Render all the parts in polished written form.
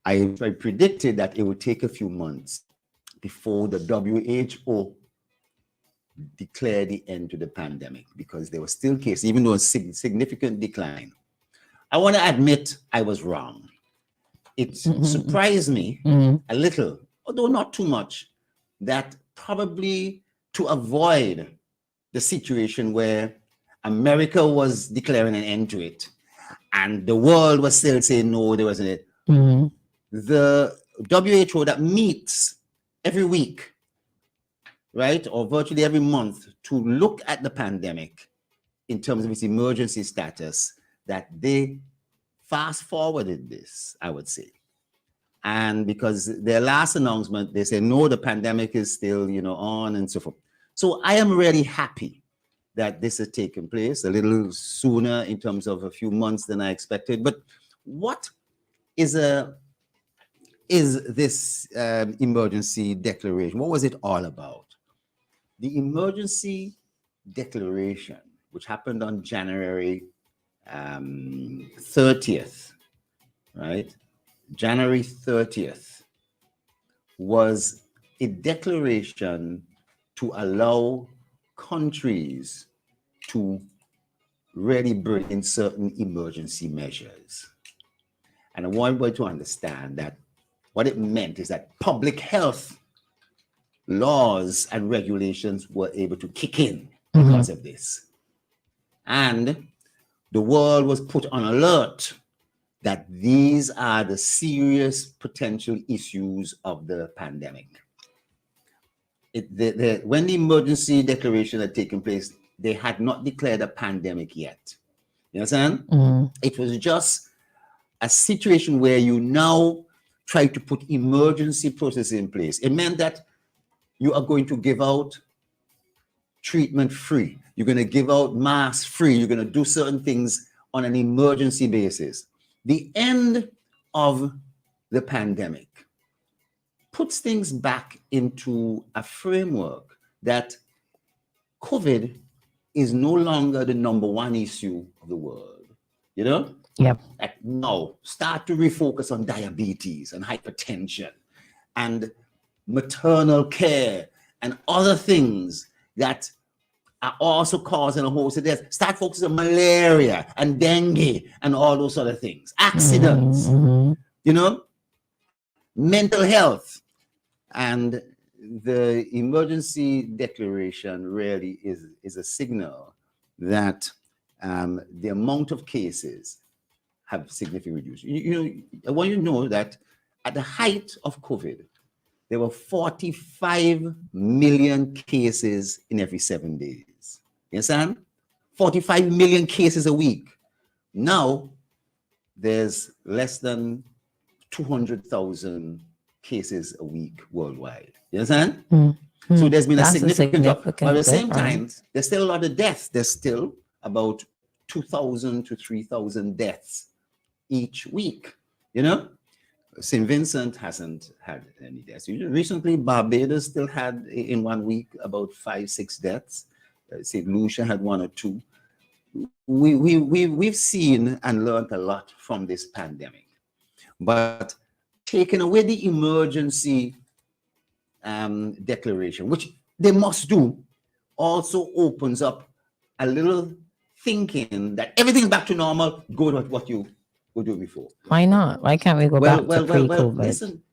I predicted that it would take a few months before the WHO declared the end to the pandemic, because there were still cases, even though a significant decline. I want to admit I was wrong. It surprised me a little, although not too much, that probably to avoid the situation where America was declaring an end to it and the world was still saying no, there wasn't it. The WHO that meets every week, right, or virtually every month, to look at the pandemic in terms of its emergency status, that they fast forwarded this, I would say. And because their last announcement, they said, no, the pandemic is still, on and so forth. So I am really happy that this has taken place a little sooner in terms of a few months than I expected. But what is this emergency declaration? What was it all about? The emergency declaration, which happened on January 30th, right? January 30th was a declaration to allow countries to really bring in certain emergency measures. And I want everybody to understand that what it meant is that public health laws and regulations were able to kick in because of this. And the world was put on alert that these are the serious potential issues of the pandemic. When the emergency declaration had taken place, they had not declared a pandemic yet. You understand? It was just a situation where you now try to put emergency processes in place. It meant that you are going to give out treatment free. You're going to give out masks free. You're going to do certain things on an emergency basis. The end of the pandemic puts things back into a framework that COVID is no longer the number one issue of the world. Yep. Like, no, start to refocus on diabetes and hypertension and maternal care and other things that are also causing a host of deaths. Start focusing on malaria and dengue and all those other things. Accidents, mental health. And the emergency declaration really is a signal that the amount of cases have significantly reduced. I want you to know that at the height of COVID, there were 45 million cases in every 7 days. You understand? 45 million cases a week. Now, there's less than 200,000 cases a week worldwide. You understand? So there's been a significant drop. But at the same time, there's still a lot of deaths. There's still about 2,000 to 3,000 deaths each week. St. Vincent hasn't had any deaths. Recently, Barbados still had in 1 week about 5-6 deaths. St. Lucia had 1 or 2. We've seen and learned a lot from this pandemic. But taking away the emergency declaration, which they must do, also opens up a little thinking that everything's back to normal, go to what you would do before. Why not? Why can't we go back to pre-COVID? Listen,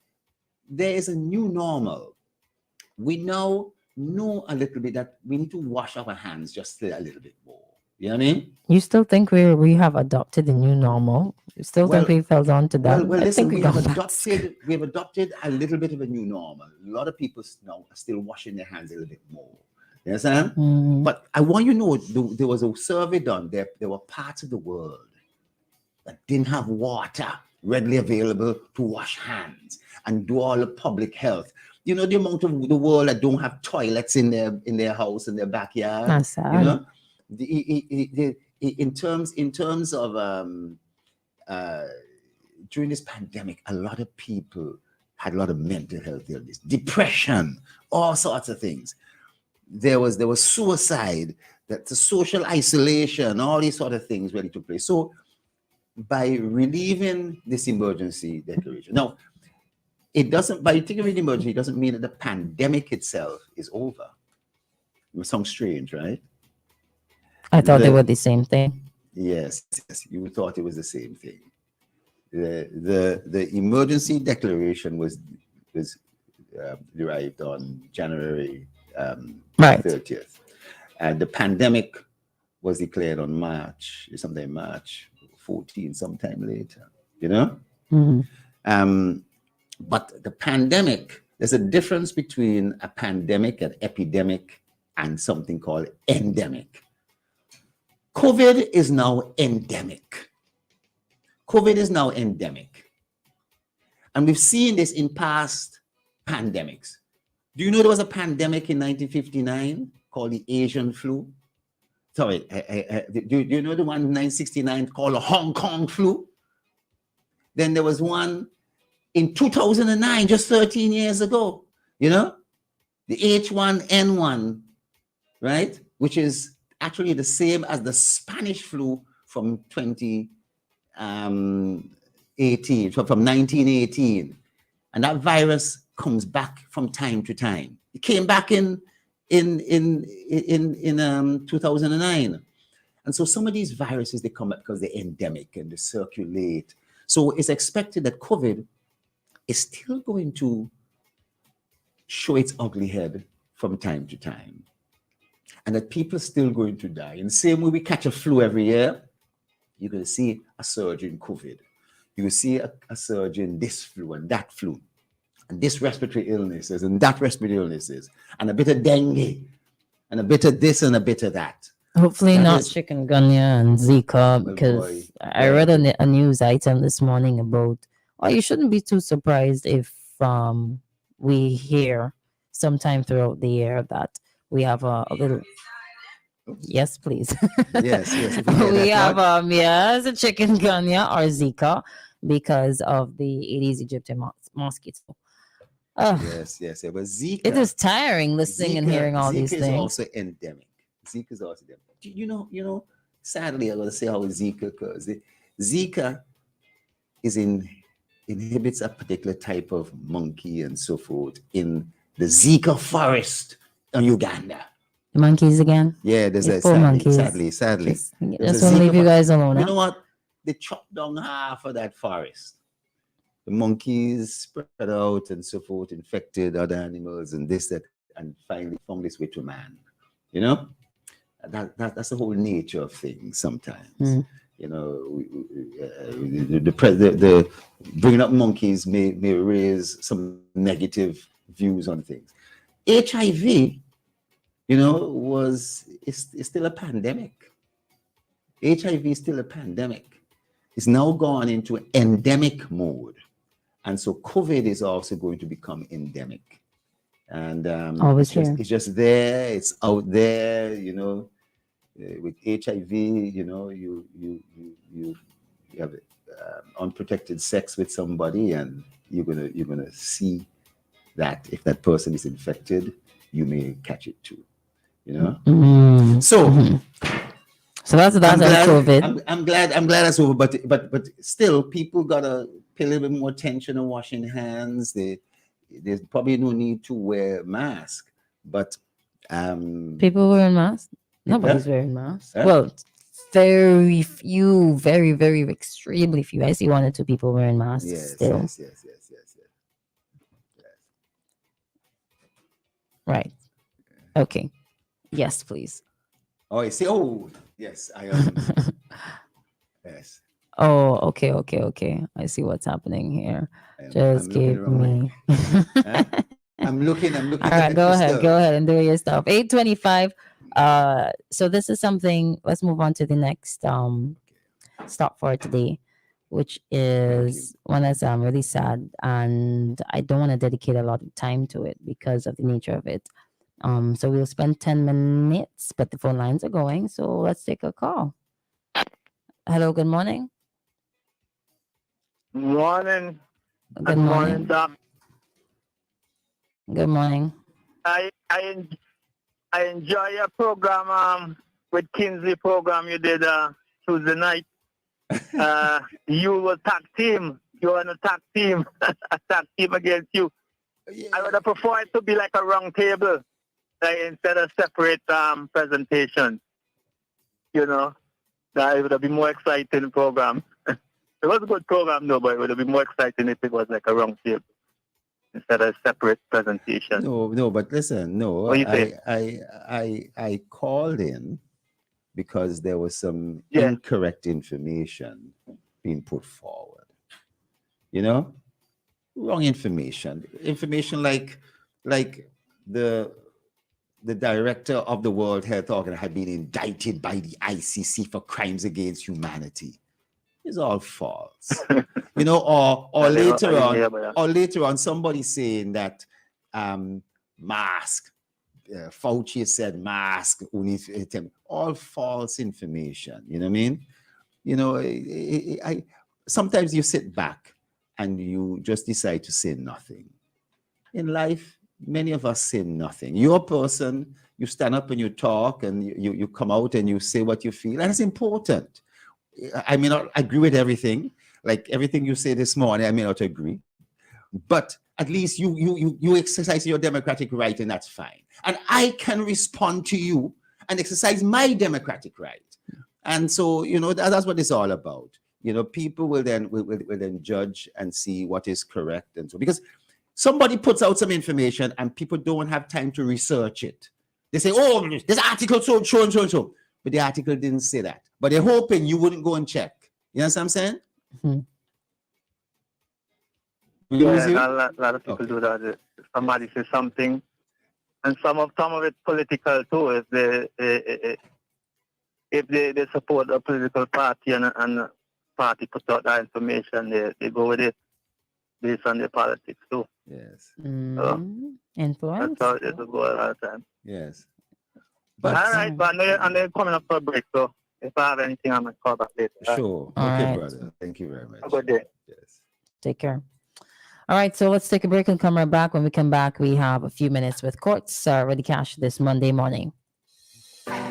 there is a new normal. We now know a little bit that we need to wash our hands just a little bit more. You know what I mean? You still think we have adopted the new normal? You still think we've held on to that? Well, listen, we have adopted a little bit of a new normal. A lot of people now are still washing their hands a little bit more. You understand? But I want you to know, there was a survey done. There were parts of the world that didn't have water readily available to wash hands and do all the public health. The amount of the world that don't have toilets in their house, in their backyard. That's sad. In terms of during this pandemic, a lot of people had a lot of mental health illness, depression, all sorts of things. There was suicide, that the social isolation, all these sort of things really took place. So by relieving this emergency declaration. Now, it doesn't, by taking an emergency, it doesn't mean that the pandemic itself is over. It sounds strange, right? I thought they The- were the same thing. yes, yes, you thought it was the same thing. The emergency declaration was derived on January Right. 30th, and the pandemic was declared on sometime March 14, sometime later. You know, Mhm. but the pandemic. There's a difference between a pandemic, an epidemic, and something called endemic. COVID is now endemic. COVID is now endemic. And we've seen this in past pandemics. Do you know there was a pandemic in 1959 called the Asian flu? Sorry, do you know the one in 1969 called the Hong Kong flu? Then there was one in 2009, just 13 years ago, you know, the H1N1, right? Which is actually the same as the Spanish flu from 2018, from 1918. And that virus comes back from time to time. It came back in 2009. And so some of these viruses, they come back because they're endemic and they circulate. So it's expected that COVID is still going to show its ugly head from time to time. And that people are still going to die. In the same way we catch a flu every year, you're going to see a surge in COVID. You will see a surge in this flu and that flu, and this respiratory illnesses and that respiratory illnesses, and a bit of dengue, and a bit of this and a bit of that. Hopefully That not is- chikungunya and Zika, boy, because I yeah. read a news item this morning about, oh, you shouldn't be too surprised if we hear sometime throughout the year that we have a little. Yes, please. Yes, yes. if you hear We that have part, yes, a chikungunya or Zika because of the Aedes aegypti mosquito. yes, yes. But Zika, It is tiring listening and hearing all Zika these is things. also endemic. Zika is also endemic. You know, sadly, I'm going to say how Zika occurs. Zika inhibits a particular type of monkey and so forth in the Zika forest in Uganda. The monkeys again. Yeah, there's These a poor monkeys. sadly. Just There's want a to leave Zika you guys alone. You Huh? know what? They chopped down half of that forest. The monkeys spread out and so forth, infected other animals and this, that, and finally found its way to man. You know, that's the whole nature of things sometimes. You know, the bringing up monkeys may raise some negative views on things. HIV, you know, is still a pandemic. HIV is still a pandemic. It's now gone into endemic mode. And so COVID is also going to become endemic. And it's just there, it's out there, you know. With HIV, you know, you have unprotected sex with somebody, and you're gonna see that if that person is infected, you may catch it too. You know. So that's on COVID. I'm glad that's over. But still, people gotta pay a little bit more attention on washing hands. There's probably no need to wear a mask, but people wearing masks. Nobody's wearing masks. Well, very few, very, very extremely few. I see 1 or 2 people wearing masks still. Yes. Right. Okay. Yes, please. Oh, I see. Oh, yes, I am. Yes. Oh, okay. I see what's happening here. Just give me. I'm looking. All right, go ahead and do your stuff. 8:25. So this is something. Let's move on to the next stop for today, which is one that's really sad, and I don't want to dedicate a lot of time to it because of the nature of it. So we'll spend 10 minutes, but the phone lines are going, so let's take a call. Hello, good morning. Morning. Good morning, Doc. Good morning. I enjoy your program with Kingsley program you did Tuesday night. You will tag team. You're on a tag team. A tag team against you. Yeah. I would have preferred it to be like a round table, like instead of separate presentations. You know, that it would have been more exciting program. It was a good program, though, but it would have been more exciting if it was like a round table instead of separate presentation. No, but listen, no, What do you say? I called in because there was some Yeah. incorrect information being put forward. You know, wrong information. Information like the director of the World Health Organization had been indicted by the ICC for crimes against humanity. It's all false. You know, or later on, somebody saying that mask, Fauci said mask, all false information. You know what I mean? You know, I sometimes you sit back and you just decide to say nothing. In life, many of us say nothing. You're a person, you stand up and you talk and you come out and you say what you feel, and it's important. I may not agree with everything, like everything you say this morning, I may not agree, but at least you exercise your democratic right, and that's fine. And I can respond to you and exercise my democratic right. And so, you know, that's what it's all about. You know, people will then judge and see what is correct, and so, because somebody puts out some information and people don't have time to research it. They say, oh, this article so and so. But the article didn't say that. But they're hoping you wouldn't go and check. You know what I'm saying? Mm-hmm. Yeah, a lot of people do that. If somebody says something, and some of it political too. If they support a political party and the party puts out that information, they go with it based on their politics too. Yes. Influence. That's how it will go a lot of time. Yes. But all right, but I know you're coming up for a break, so if I have anything, I'm going to call back later. Sure. All okay, right. brother. Thank you very much. Have a good day. Yes. Take care. All right, so let's take a break and come right back. When we come back, we have a few minutes with Courts Ready Cash this Monday morning.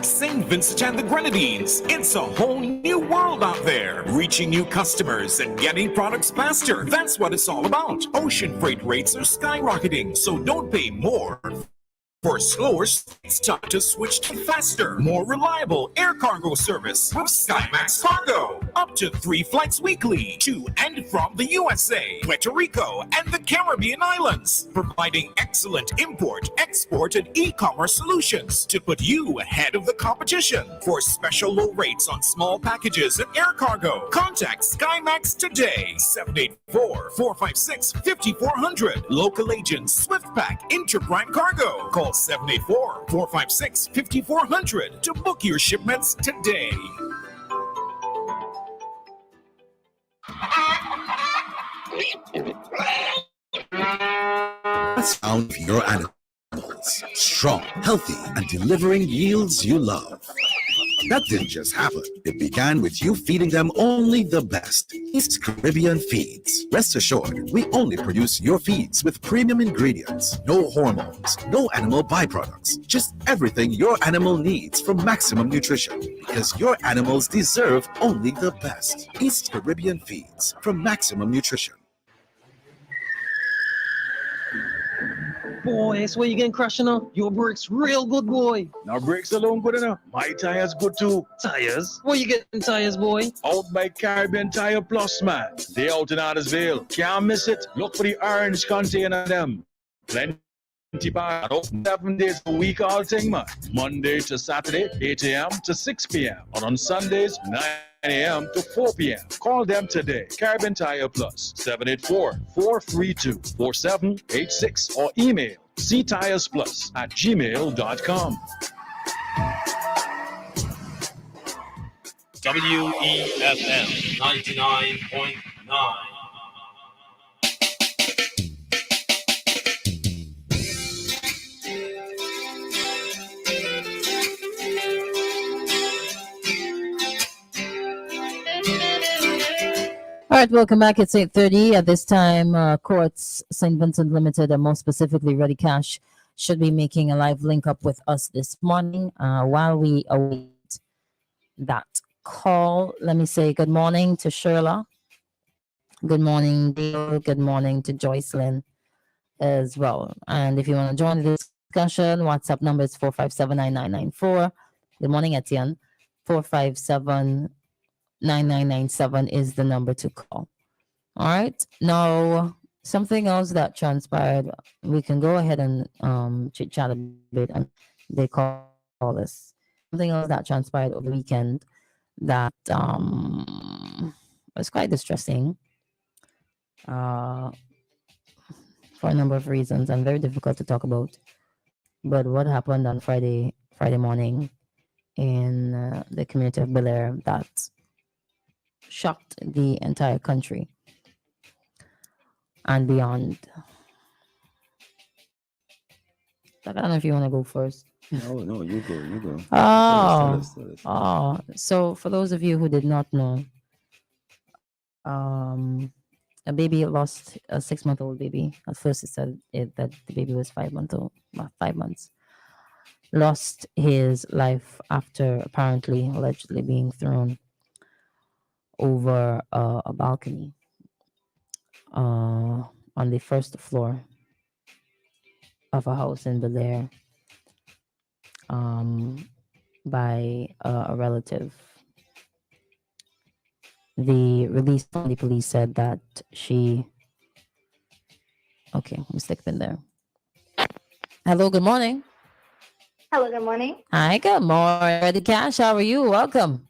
St. Vincent and the Grenadines. It's a whole new world out there. Reaching new customers and getting products faster. That's what it's all about. Ocean freight rates are skyrocketing, so don't pay more for slower. It's time to switch to faster, more reliable air cargo service with SkyMax Cargo. Up to 3 flights weekly to and from the USA, Puerto Rico, and the Caribbean islands, providing excellent import, export, and e-commerce solutions to put you ahead of the competition. For special low rates on small packages and air cargo, contact SkyMax today. 784-456-5400. Local agents SwiftPack, Interprime Cargo. Call 784-456-5400 to book your shipments today. Sound of your animals. Strong, healthy, and delivering yields you love. That didn't just happen. It began with you feeding them only the best. East Caribbean Feeds. Rest assured, we only produce your feeds with premium ingredients. No hormones, no animal byproducts. Just everything your animal needs for maximum nutrition. Because your animals deserve only the best. East Caribbean Feeds from Maximum Nutrition. Boy, that's where you getting crushed now. Your brakes real good, boy. Now brakes alone good enough. My tires good too. Tires? Where you getting tires, boy? Out by Caribbean Tire Plus, man. They out in Addersville. Can't miss it. Look for the orange container them. Plenty bad. 7 days a week, all thing, man. Monday to Saturday, 8 a.m. to 6 p.m. And on Sundays, 9 a.m. to 4 p.m. Call them today. Caribbean Tire Plus, 784-432-4786 or email ctiresplus@gmail.com. WEFM 99.9. All right, welcome back. It's 8:30. At this time, Courts St. Vincent Limited, and more specifically Ready Cash, should be making a live link up with us this morning while we await that call, let me say good morning to Shirla. Good morning, Dale. Good morning to Joycelyn as well. And if you want to join the discussion, WhatsApp number is 4579994. Good morning, Etienne. 4579997 is the number to call. All right. Now, something else that transpired, we can go ahead and chit chat a bit, and they call us. Something else that transpired over the weekend that was quite distressing for a number of reasons and very difficult to talk about. But what happened on Friday morning in the community of Bel Air that shocked the entire country and beyond. Like, I don't know if you want to go first. No, you go. Oh, Tell us. So for those of you who did not know, a baby lost a 6-month-old baby. At first, it said that the baby was 5 months old, 5 months. Lost his life after allegedly being thrown over a balcony on the first floor of a house in Bel Air by a relative. The release from the police said that mistake been there. Hello, good morning. Hello, good morning. Hi, good morning. Ready Cash, how are you? Welcome.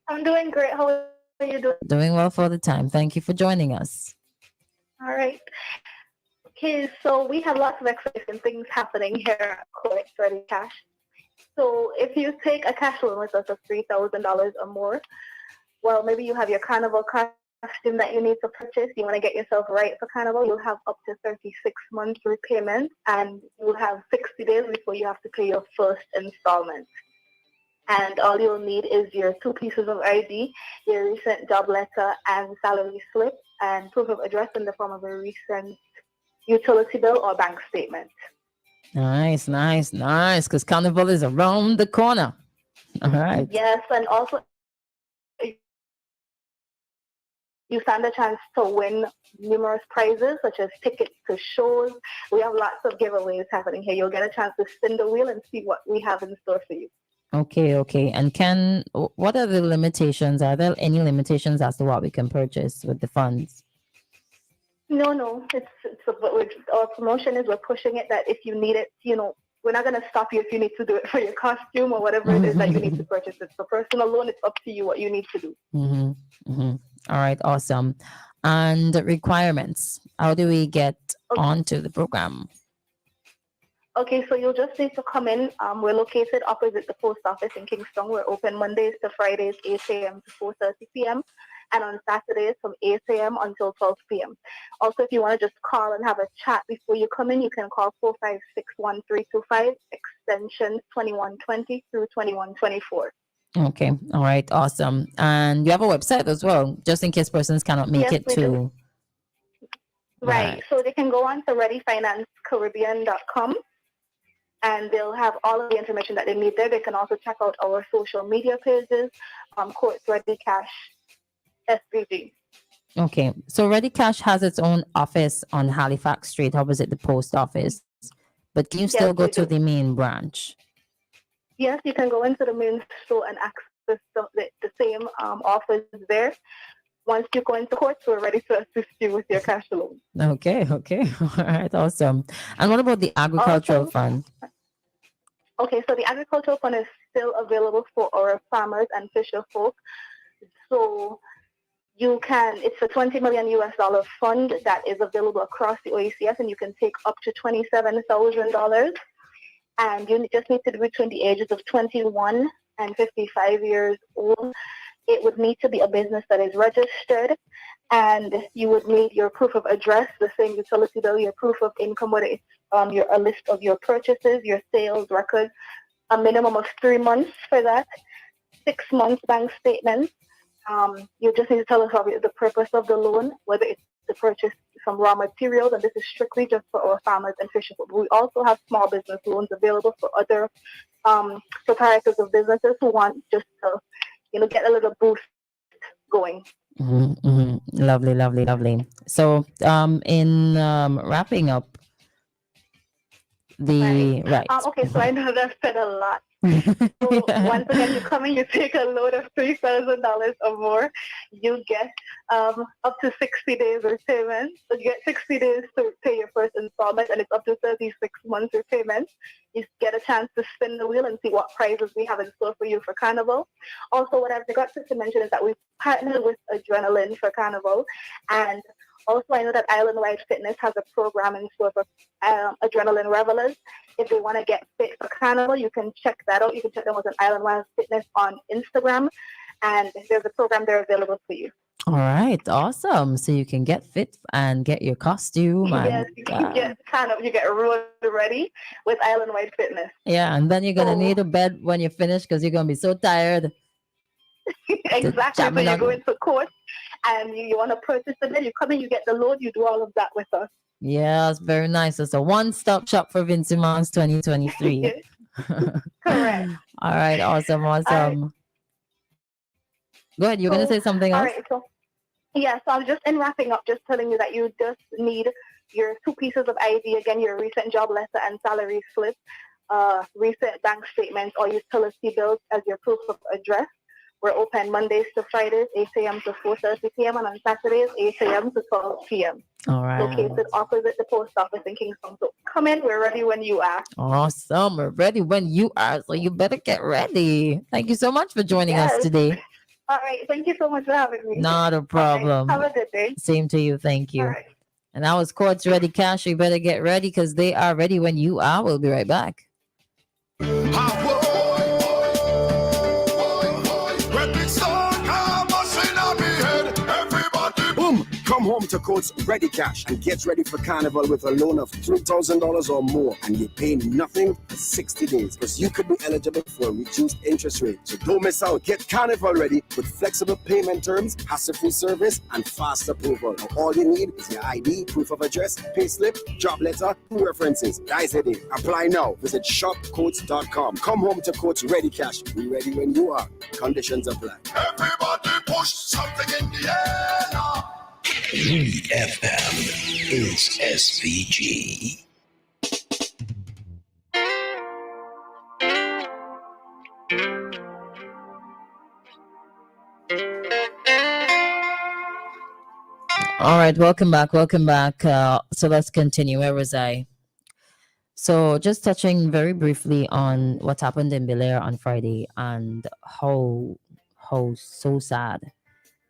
I'm doing great. How are you doing? Doing well for the time. Thank you for joining us. All right. Okay, so we have lots of exciting things happening here at Collect Ready Cash. So if you take a cash loan with us of $3,000 or more, well, maybe you have your carnival costume that you need to purchase. You want to get yourself right for carnival. You'll have up to 36 months repayment, and you'll have 60 days before you have to pay your first installment. And all you'll need is your 2 pieces of ID, your recent job letter and salary slip, and proof of address in the form of a recent utility bill or bank statement. Nice. Because carnival is around the corner. All right. Yes, and also you stand a chance to win numerous prizes, such as tickets to shows. We have lots of giveaways happening here. You'll get a chance to spin the wheel and see what we have in store for you. Okay. And what are the limitations? Are there any limitations as to what we can purchase with the funds? No. Our promotion is we're pushing it that if you need it, we're not going to stop you if you need to do it for your costume or whatever it is that you need to purchase. It's for personal loan. It's up to you what you need to do. All right, awesome. And requirements. How do we get onto the program? Okay, so you'll just need to come in. We're located opposite the post office in Kingston. We're open Mondays to Fridays, 8 a.m. to 4:30 p.m. and on Saturdays from 8 a.m. until 12 p.m. Also, if you want to just call and have a chat before you come in, you can call 456-1325, extensions 2120 through 2124. Okay, all right, awesome. And you have a website as well, just in case persons cannot make it to. Right, so they can go on to readyfinancecaribbean.com. and they'll have all of the information that they need there. They can also check out our social media pages, Courts Ready Cash SVG. Okay, so Ready Cash has its own office on Halifax Street opposite the post office, but can you still go to the main branch? Yes, you can go into the main store and access the same office there. Once you go into court, we're ready to assist you with your cash loan. Okay. All right, awesome. And what about the agricultural fund? Okay, so the agricultural fund is still available for our farmers and fisher folk. So it's a $20 million fund that is available across the OECS, and you can take up to $27,000. And you just need to be between the ages of 21 and 55 years old. It would need to be a business that is registered, and you would need your proof of address, the same utility bill, your proof of income, whether it's a list of your purchases, your sales record, a minimum of 3 months for that, 6 months bank statement. You just need to tell us the purpose of the loan, whether it's to purchase some raw materials, and this is strictly just for our farmers and fishers. But we also have small business loans available for other proprietors of businesses who want just to get a little boost going. Lovely, lovely, lovely. So, in wrapping up the right. Okay, so I know that I've said a lot. So once again, you come and you take a load of $3,000 or more, you get up to 60 days repayment. So you get 60 days to pay your first installment, and it's up to 36 months repayment. You get a chance to spin the wheel and see what prizes we have in store for you for Carnival. Also, what I forgot to mention is that we partnered with Adrenaline for Carnival, and also I know that Island-wide Fitness has a program in store for Adrenaline revelers. If they want to get fit for Carnival, you can check that out. You can check them out on Island-wide Fitness on Instagram, and there's a program there available for you. All right, awesome. So you can get fit and get your costume. Yes, And, you can you get road ready with Island-wide Fitness. yeah, and then you're gonna need a bed when you finish because you're gonna be so tired. Exactly. So jamming you on- go into court and you want to purchase the bed, you come in, you get the load, you do all of that with us. Yes, very nice. It's a one-stop shop for Vincy Mons 2023. Correct. All right, awesome, awesome. right. Go ahead. You're gonna say something All else? right. So I'm just in wrapping up, just telling you that you just need your 2 pieces of ID, again, your recent job letter and salary slip, recent bank statements or utility bills as your proof of address. We're open Mondays to Fridays, 8 a.m. to 4:30 p.m. and on Saturdays, 8 a.m. to 12 p.m. All right. Located opposite the post office in Kingston. So come in, we're ready when you are. Awesome. We're ready when you are, so you better get ready. Thank you so much for joining us Yes. today. All right. Thank you so much for having me. Not a problem. Have a good day. Same to you. Thank you. All right. And that was Courts Ready Cash. You better get ready because they are ready when you are. We'll be right back. Boom! Come home to Courts Ready Cash and get ready for Carnival with a loan of $3,000 or more, and you pay nothing for 60 days because you could be eligible for a reduced interest rate. So don't miss out. Get Carnival ready with flexible payment terms, hassle-free service, and fast approval. Now, all you need is your ID, proof of address, payslip, job letter, 2 references. Guys, it is. Apply now. Visit shopcoats.com. Come home to Courts Ready Cash. Be ready when you are. Conditions apply. Everybody push something in the air now. 3FM is SVG. All right, welcome back. Welcome back. So let's continue. Where was I? So just touching very briefly on what happened in Bel Air on Friday and how so sad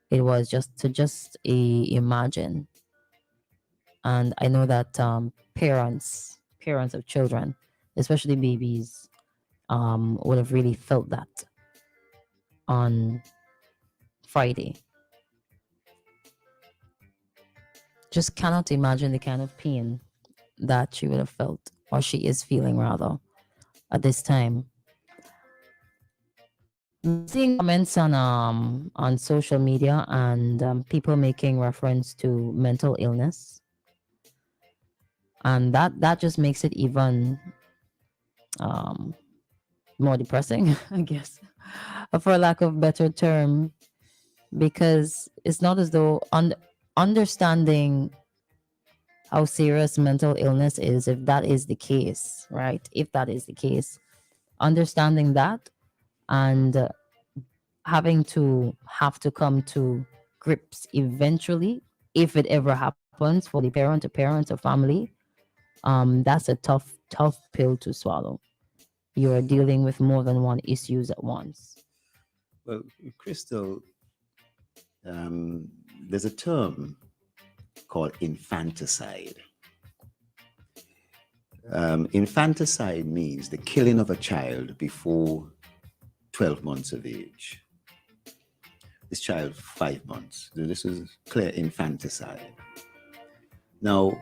it was just to imagine. And I know that parents of children, especially babies, would have really felt that on Friday. Just cannot imagine the kind of pain that she would have felt, or she is feeling rather, at this time. Seeing comments on social media and people making reference to mental illness, and that just makes it even more depressing, I guess, for lack of better term, because it's not as though understanding how serious mental illness is, if that is the case, right? If that is the case, understanding that and having to come to grips eventually, if it ever happens for the parent or family, that's a tough pill to swallow. You're dealing with more than one issues at once. Well, Christal, there's a term called infanticide. Infanticide means the killing of a child before 12 months of age. This child, 5 months. This is clear infanticide. Now,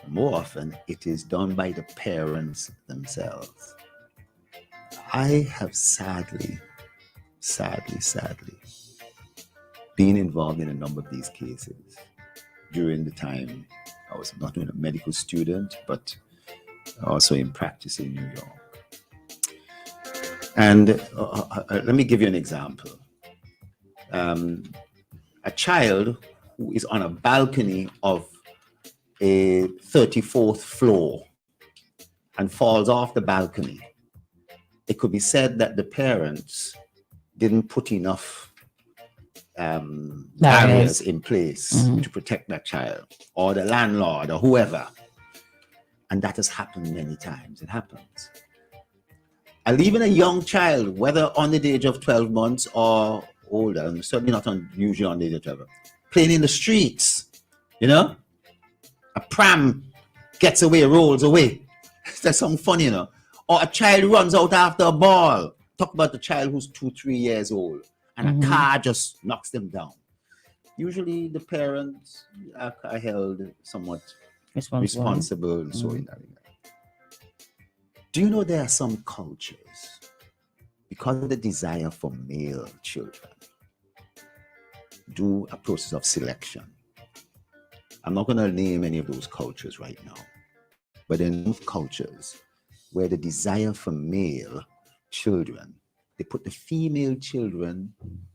more often, it is done by the parents themselves. I have sadly, been involved in a number of these cases during the time I was not only a medical student, but also in practice in New York. And let me give you an example. A child who is on a balcony of a 34th floor and falls off the balcony, it could be said that the parents didn't put enough barriers in place to protect that child, or the landlord, or whoever. And that has happened many times. It happens. And even a young child, whether under the age of 12 months or older, and certainly not usually under the age of 12, playing in the streets, you know, a pram gets away, rolls away. That's something funny, you know. Or a child runs out after a ball. Talk about the child who's 2-3 years old, and a car just knocks them down. Usually the parents are held somewhat responsible and so in that regard. Do you know there are some cultures, because of the desire for male children, do a process of selection? I'm not going to name any of those cultures right now, but in cultures where the desire for male children, they put the female children,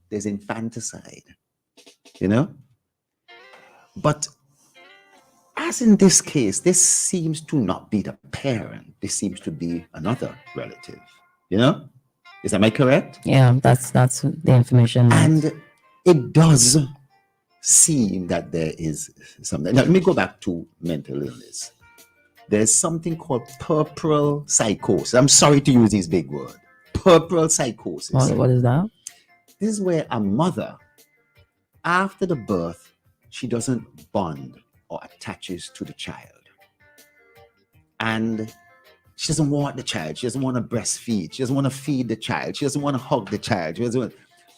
there's infanticide, you know? But as in this case, this seems to not be the parent. This seems to be another relative, you know? Am I correct? Yeah, that's the information. And it does seem that there is something. Now, let me go back to mental illness. There's something called puerperal psychosis. I'm sorry to use these big words. Puerperal psychosis. What is that? This is where a mother, after the birth, she doesn't bond or attaches to the child. And she doesn't want the child. She doesn't want to breastfeed. She doesn't want to feed the child. She doesn't want to hug the child.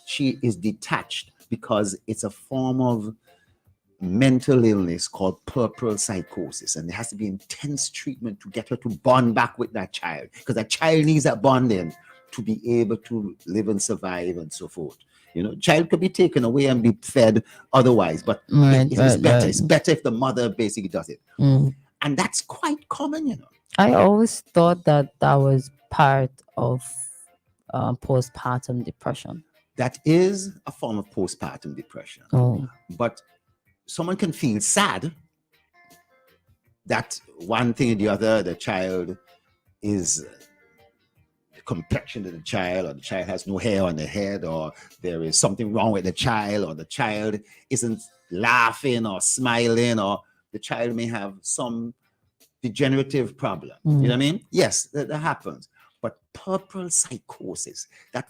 She is detached because it's a form of mental illness called puerperal psychosis. And there has to be intense treatment to get her to bond back with that child, because that child needs that bonding to be able to live and survive and so forth. You know, child could be taken away and be fed otherwise, but it's better. It's better if the mother basically does it. And that's quite common, you know. I always thought that was part of postpartum depression. That is a form of postpartum depression. But someone can feel sad that one thing or the other, the child is the complexion of the child, or the child has no hair on the head, or there is something wrong with the child, or the child isn't laughing or smiling, or the child may have some degenerative problem. You know what I mean? Yes, that happens. But puerperal psychosis, that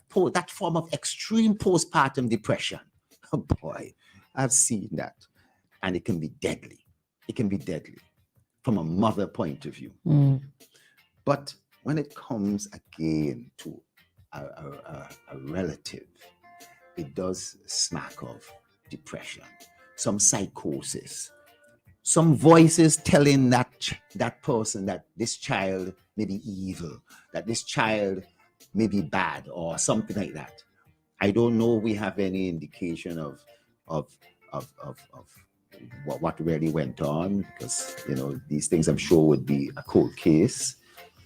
form of extreme postpartum depression, oh boy, I've seen that. And it can be deadly. It can be deadly from a mother point of view. But when it comes again to a relative, it does smack of depression, some psychosis, some voices telling that person that this child may be evil, that this child may be bad, or something like that. I don't know if we have any indication of what really went on, because you know these things I'm sure would be a cold case,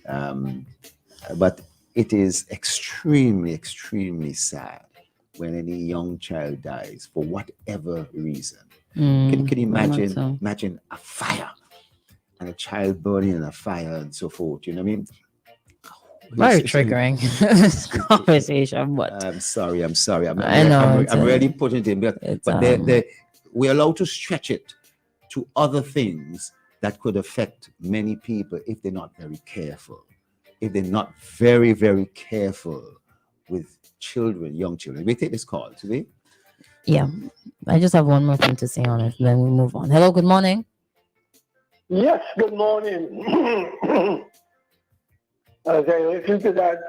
but it is extremely, extremely sad when any young child dies for whatever reason. Can you imagine a fire and a child burning in a fire and so forth? You know what I mean? Very triggering conversation, but I'm sorry. I'm really putting it in, but we're allowed to stretch it to other things that could affect many people if they're not very careful. If they're not very, very careful with children, young children. We take this call today. Yeah, I just have one more thing to say on it, then we move on. Hello, good morning. Yes, good morning. As I listen to that,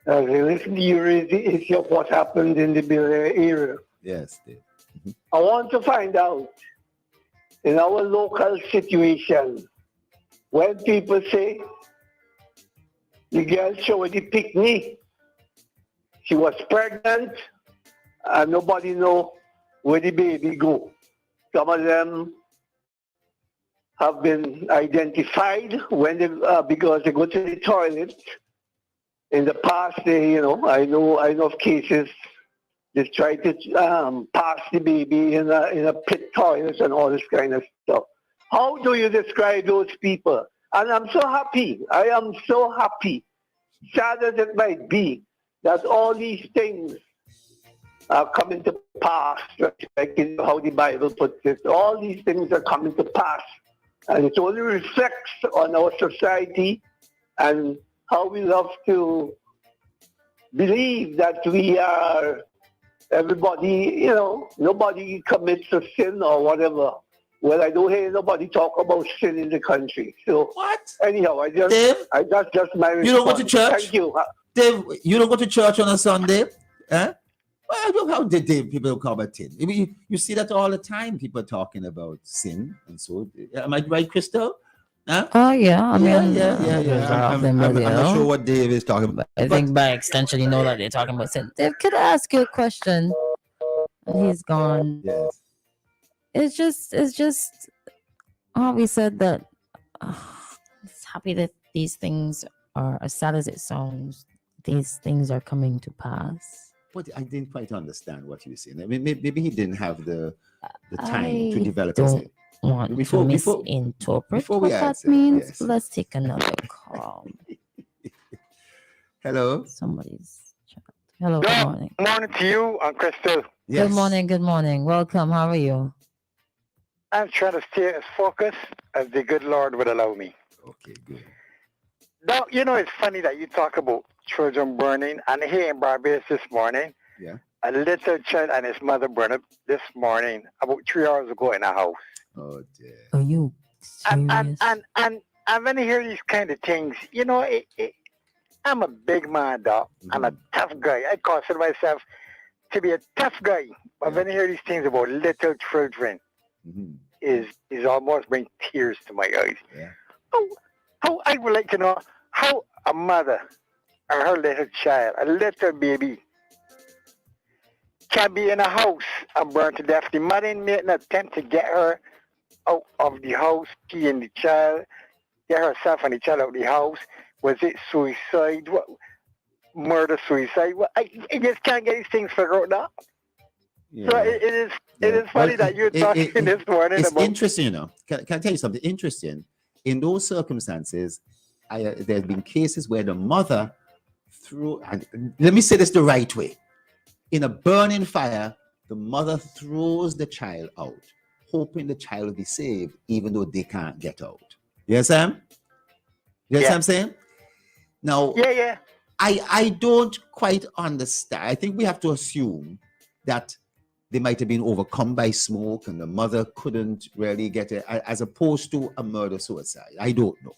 as I listen to your issue of what happened in the Bel Air area. Yes. I want to find out, in our local situation, when people say the girl showed the picnic, she was pregnant, and nobody know where the baby go. Some of them have been identified when they because they go to the toilet in the past, I know of cases they try to pass the baby in a pit toilet and all this kind of stuff. How do you describe those people? And I'm so happy. I am so happy, sad as it might be, that all these things are coming to pass, like how the Bible puts it. All these things are coming to pass. And it only reflects on our society and how we love to believe that we are everybody, nobody commits a sin or whatever. Well, I don't hear nobody talk about sin in the country. So What? Anyhow, Dave? that's my response. You don't go to church? Thank you. Dave, you don't go to church on a Sunday? Huh? Well, how did people come about sin? I mean, you see that all the time, people talking about sin and so. Am I right, Christal? Huh? Oh yeah, I mean, yeah. I'm not sure what Dave is talking about. I think by extension, you know that they're talking about sin. Dave, could I ask you a question? He's gone. Yes. It's just. Oh, we said that. It's happy that these things are, as sad as it sounds, these things are coming to pass. But I didn't quite understand what you were saying. I mean, maybe he didn't have the time to develop don't it. want to misinterpret before what we that answer, means. yes. Let's take another call. Hello. Somebody's chat. Hello. Good morning. Morning to you, Christal. Yes. Good morning. Good morning. Welcome. How are you? I'm trying to stay as focused as the good Lord would allow me. Okay, good. Now, it's funny that you talk about children burning. And here in Barbados this morning, Yeah. a little child and his mother burned up this morning, about 3 hours ago in a house. Oh dear. Are you serious? And when I hear these kind of things, I'm a big man, dog. I'm a tough guy. I consider myself to be a tough guy. But when I hear these things about little children, is almost bring tears to my eyes. Yeah. How I would like to know how a mother or her little child, a little baby, can be in a house and burn to death. The mother made an attempt to get her out of the house, she and the child, get herself and the child out of the house. Was it suicide? What, murder, suicide? I just can't get these things figured out now. Yeah. So it is funny that you're talking this morning it's about. interesting, Can I tell you something interesting? In those circumstances, there's been cases where the mother threw, and let me say this the right way. In a burning fire, the mother throws the child out, hoping the child will be saved, even though they can't get out. Yes, Sam? You know what I'm saying? Now, yeah. I don't quite understand. I think we have to assume that they might have been overcome by smoke and the mother couldn't really get it, as opposed to a murder-suicide. I don't know.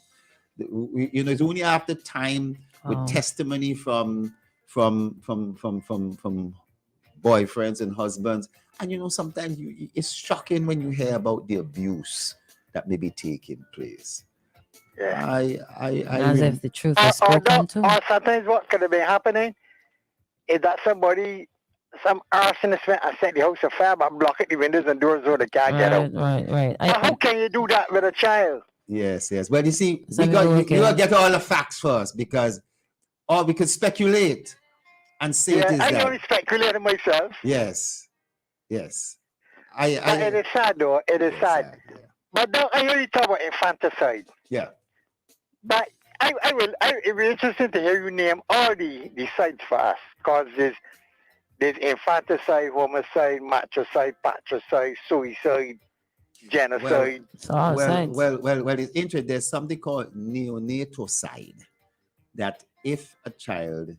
It's only after time with testimony from boyfriends and husbands. And sometimes it's shocking when you hear about the abuse that may be taking place. Yeah. As if the truth is spoken to. Or sometimes what could have been happening is that some arsonist went and set the house afire, but blocked the windows and doors so they can't get out. Right. How can you do that with a child? Yes. Well, you see, you got to get all the facts first, because we could speculate and say it is I that. only speculating myself. Yes. But it is sad, though. It is sad. Yeah. But now I hear you talk about infanticide. Yeah. But it will be interesting to hear you name all the sides for us, because there's infanticide, homicide, matricide, patricide, suicide, genocide. Well, it's interesting. There's something called neonatocide, that if a child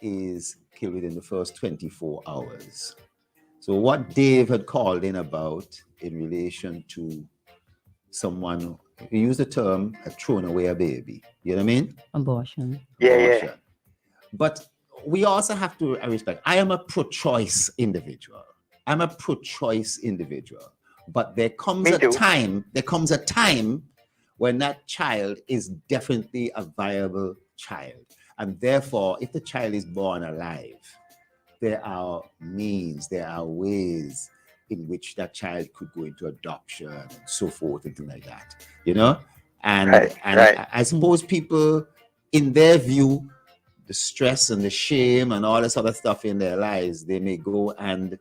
is killed within the first 24 hours. So what Dave had called in about in relation to someone, he used the term thrown away a baby. You know what I mean? Abortion. Yeah. But we also have to respect. I am a pro-choice individual. But there comes a time when that child is definitely a viable child. And therefore, if the child is born alive, there are means, there are ways in which that child could go into adoption and so forth and things like that, And I suppose people, in their view, the stress and the shame and all this other stuff in their lives, they may go and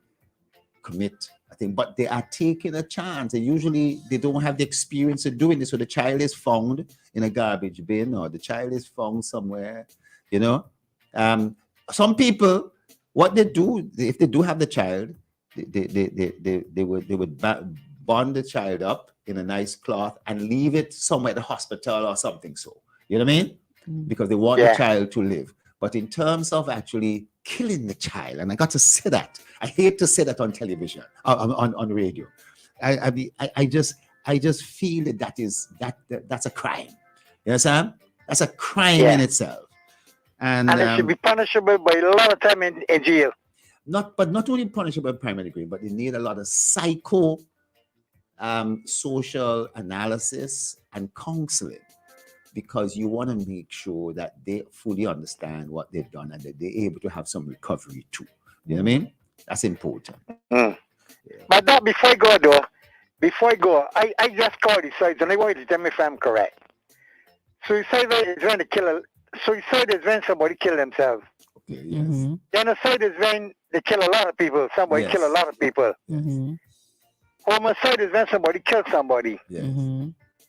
commit a thing, but they are taking a chance. And usually they don't have the experience of doing this. So the child is found in a garbage bin, or the child is found somewhere, you know. Some people, what they do, if they do have the child, they would bond the child up in a nice cloth and leave it somewhere at the hospital or something. So, you know what I mean? Because they want the child to live. But in terms of actually killing the child, and I got to say that, I hate to say that on television, on radio. I just feel that that's a crime. You understand? That's a crime in itself. And it should be punishable by a lot of time in jail. Not only punishable by primary degree, but they need a lot of social analysis and counseling, because you want to make sure that they fully understand what they've done and that they're able to have some recovery too. You know what I mean? That's important. Yeah. But that, before I go, I just called it suicide, and I want you to tell me if I'm correct. Suicide is when somebody kills themselves. Okay, yes. Genocide is when they kill a lot of people. Somebody kill a lot of people. Homicide is when somebody kills somebody. Yes.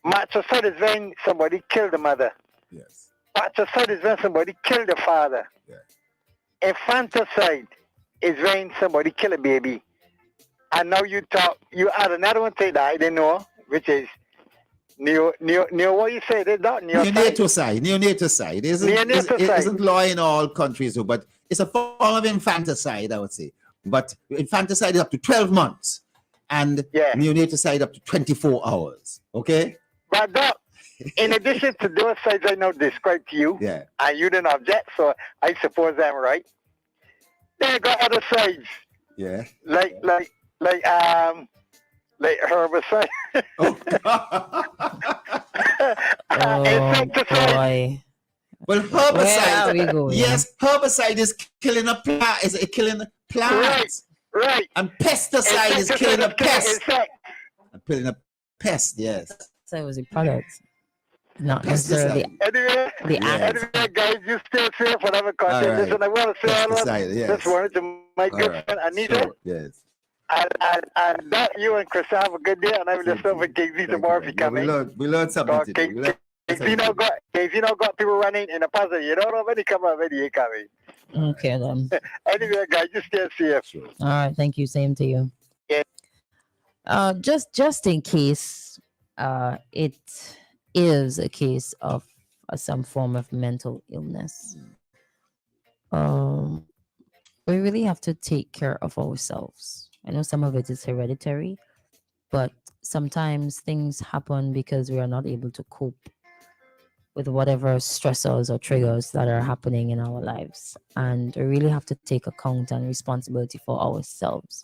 Matricide is when somebody killed the mother. Yes. Patricide is when somebody killed the father. Yes. Infanticide is when somebody kill a baby. And now you add another one to that I didn't know, which is what you say? Neonaticide. Neonaticide. It isn't law in all countries, but it's a form of infanticide, I would say. But infanticide is up to 12 months, and neonaticide up to 24 hours. Okay? But that, in addition to those sides I now described to you, and you didn't object, so I suppose I'm right. They got other sides. Yeah. Like herbicide. Boy. Well, herbicide. Yes, herbicide is killing a plant. Is killing plants. Right. And pesticide is killing a pest. Killing a pest. Yes. So it was a product, not necessarily the act. Anyway, guys, you stay safe, whatever content. Right. Listen, I want to say Pesticide, just wanted to my good friend Anita. Sure. Yes. And that you and Chris have a good day, and I will just over KZ tomorrow if you come in. We learned something today. KZ got people running in a puzzle. You don't know when he come out, when he coming. Okay then. Anyway, guys, just stay safe. Sure. All right, thank you. Same to you. Yeah. Just in case, it is a case of some form of mental illness. We really have to take care of ourselves. I know some of it is hereditary, but sometimes things happen because we are not able to cope with whatever stressors or triggers that are happening in our lives. And we really have to take account and responsibility for ourselves.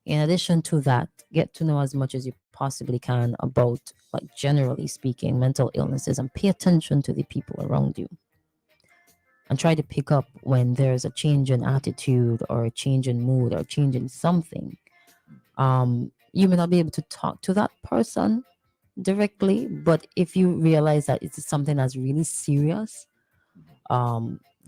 In addition to that, get to know as much as you possibly can about, like, generally speaking, mental illnesses, and pay attention to the people around you. And try to pick up when there's a change in attitude or a change in mood or a change in something. You may not be able to talk to that person directly, but if you realize that it's something that's really serious,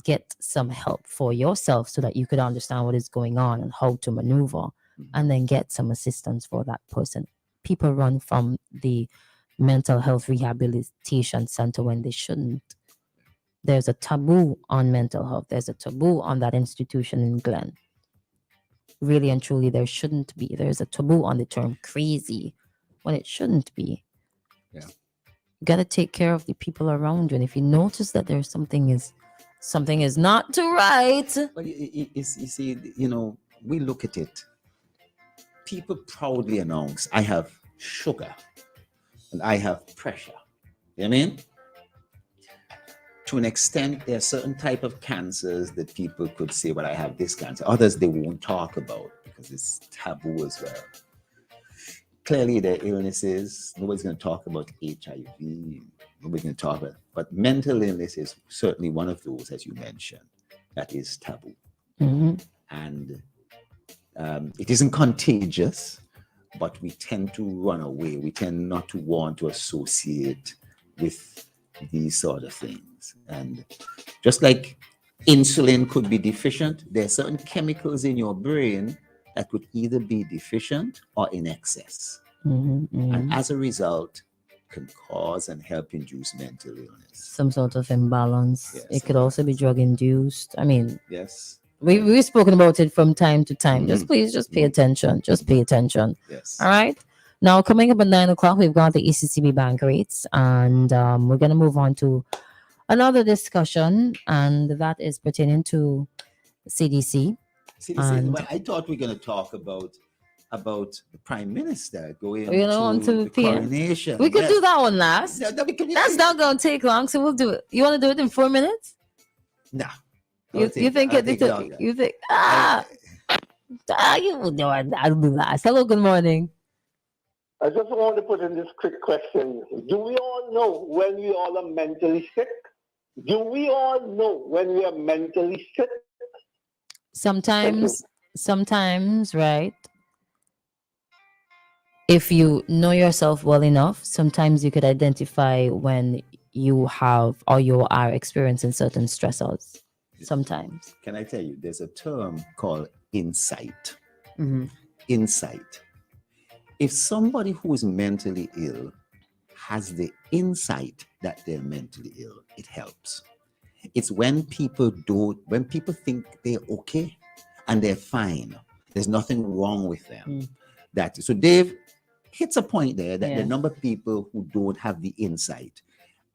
get some help for yourself so that you could understand what is going on and how to maneuver, and then get some assistance for that person. People run from the mental health rehabilitation center when they shouldn't. There's a taboo on mental health. There's a taboo on that institution in Glen. Really and truly, there shouldn't be. There's a taboo on the term crazy when it shouldn't be. Yeah. You got to take care of the people around you. And if you notice that there's something is not too right. Well, you see, we look at it. People proudly announce, I have sugar and I have pressure. You know what I mean? To an extent, there are certain type of cancers that people could say, well, I have this cancer. Others they won't talk about because it's taboo as well. Clearly, there are illnesses. Nobody's going to talk about HIV. Nobody's going to talk about it. But mental illness is certainly one of those, as you mentioned, that is taboo. Mm-hmm. And it isn't contagious, but we tend to run away. We tend not to want to associate with these sort of things. And just like Insulin could be deficient. There are certain chemicals in your brain that could either be deficient or in excess. And as a result, can cause and help induce mental illness. Some sort of imbalance. Yes, It could also be drug induced. I mean, yes. we've spoken about it from time to time. Just please, just pay attention. Just pay attention. Yes. All right. Now, coming up at 9 o'clock, we've got the ECCB bank rates, and we're going to move on to another discussion, and that is pertaining to CDC. Well, I thought we were going to talk about the prime minister going on to the coronation. We could do that one last. Yeah, That's not going to take long, so we'll do it. You want to do it in 4 minutes? No. You think you will do it. I'll do last. Hello, good morning. I just want to put in this quick question. Do we all know when we all are mentally sick? Do we all know when we are mentally sick? Sometimes, right? If you know yourself well enough, sometimes you could identify when you have or you are experiencing certain stressors. Sometimes. Can I tell you, there's a term called insight. Insight. If somebody who is mentally ill has the insight that they're mentally ill, it helps. It's when people think they're okay and they're fine, there's nothing wrong with them. So Dave hits a point there that the number of people who don't have the insight,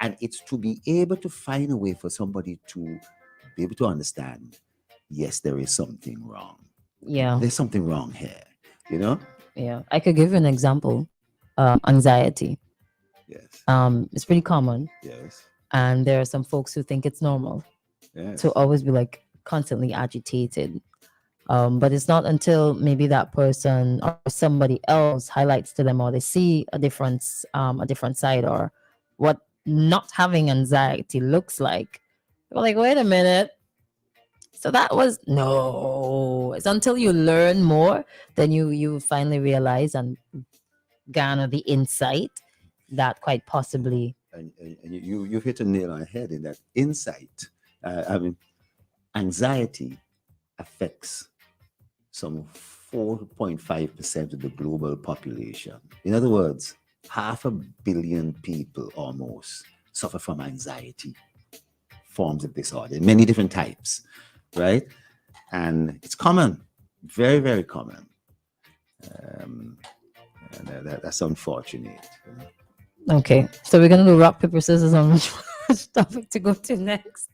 and it's to be able to find a way for somebody to be able to understand, yes, there is something wrong. Yeah. There's something wrong here, you know? Yeah. I could give you an example. Anxiety. Yes. It's pretty common. Yes. And there are some folks who think it's normal to always be like constantly agitated. But it's not until maybe that person or somebody else highlights to them, or they see a different side, or what not having anxiety looks like. They're like, wait a minute. So that was no. It's until you learn more, then you finally realize and garner the insight that quite possibly. And you hit a nail on the head in that insight. Anxiety affects some 4.5% of the global population. In other words, 500 million people almost suffer from anxiety forms of disorder, many different types, right? And it's common, very, very common. And that's unfortunate. Okay, so we're gonna do rock, paper, scissors on which topic to go to next.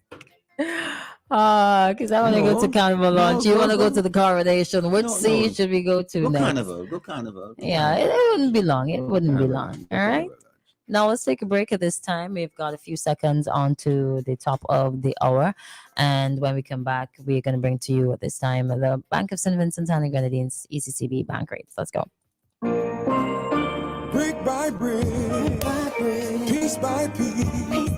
Because I want to go to Carnival launch. You want to go to the coronation. Which scene should we go to next? Go Carnival. Yeah, it wouldn't be long. It wouldn't be long. All right. Now let's take a break at this time. We've got a few seconds on to the top of the hour. And when we come back, we're going to bring to you at this time the Bank of St. Vincent and the Grenadines ECCB bank rates. Let's go. Brick by brick, piece by piece,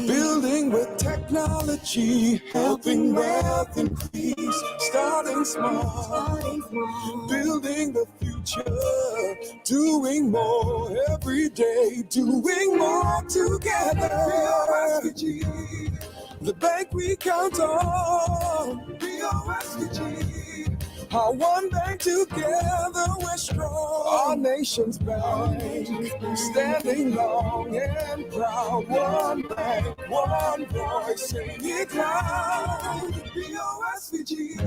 building with technology, helping wealth increase, starting small, building the future, doing more every day, doing more together. BOSVG, the bank we count on. BOSVG. Our one bank together, we're strong. Our nation's bank, standing long and proud. One bank, one voice, sing it loud. BOSVG.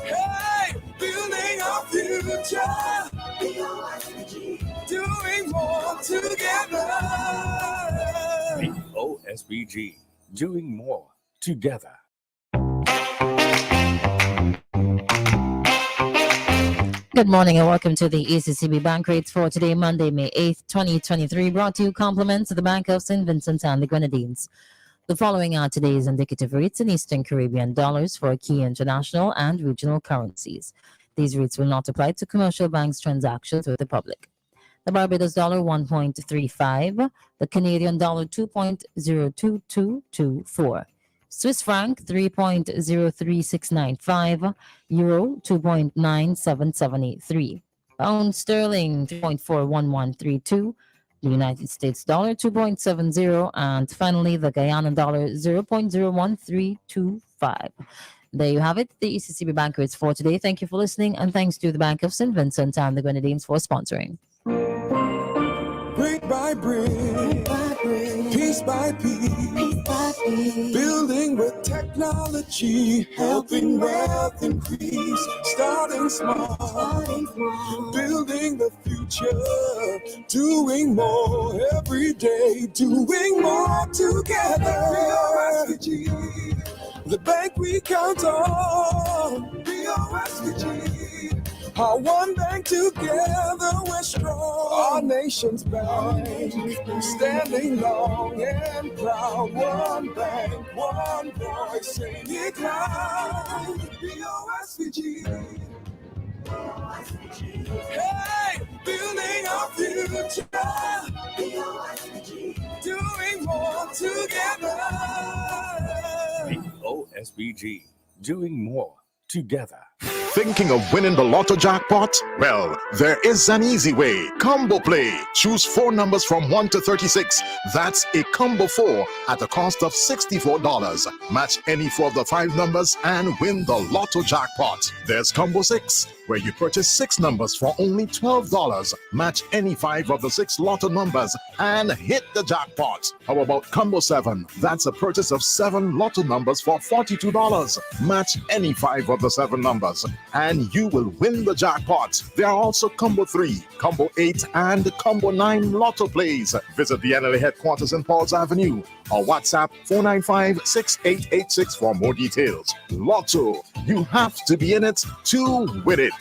Hey, building our future. BOSVG. Doing more together. BOSVG. Doing more together. Good morning and welcome to the ECCB bank rates for today, Monday, May 8th, 2023, brought to you compliments of the Bank of St. Vincent and the Grenadines. The following are today's indicative rates in Eastern Caribbean dollars for key international and regional currencies. These rates will not apply to commercial banks' transactions with the public. The Barbados dollar 1.35, the Canadian dollar 2.02224. Swiss franc 3.03695, euro 2.97783, pound sterling 3.41132, the United States dollar 2.70, and finally the Guyana dollar 0.01325. There you have it, the ECCB Bank rates for today. Thank you for listening, and thanks to the Bank of St. Vincent and the Grenadines for sponsoring. Brick by brick, piece by piece, building with technology, helping wealth increase. Starting small, building the future, doing more every day, doing more together. BOSVG, the bank we count on. BOSVG. Our one bank together, we're strong. Our nation's bank, standing long and proud. One bank, one voice, sing it loud. BOSVG. Hey, building our future. BOSVG. Doing more together. OSBG, doing more together. Thinking of winning the lotto jackpot? Well, there is an easy way. Combo Play. Choose 4 numbers from 1 to 36. That's a combo 4 at a cost of $64. Match any 4 of the 5 numbers and win the lotto jackpot. There's Combo 6, where you purchase 6 numbers for only $12. Match any 5 of the 6 lotto numbers and hit the jackpot. How about Combo 7? That's a purchase of 7 lotto numbers for $42. Match any 5 of the 7 numbers and you will win the jackpot. There are also Combo 3, Combo 8, and Combo 9 lotto plays. Visit the NLA headquarters in Pauls Avenue or WhatsApp 495-6886 for more details. Lotto, you have to be in it to win it.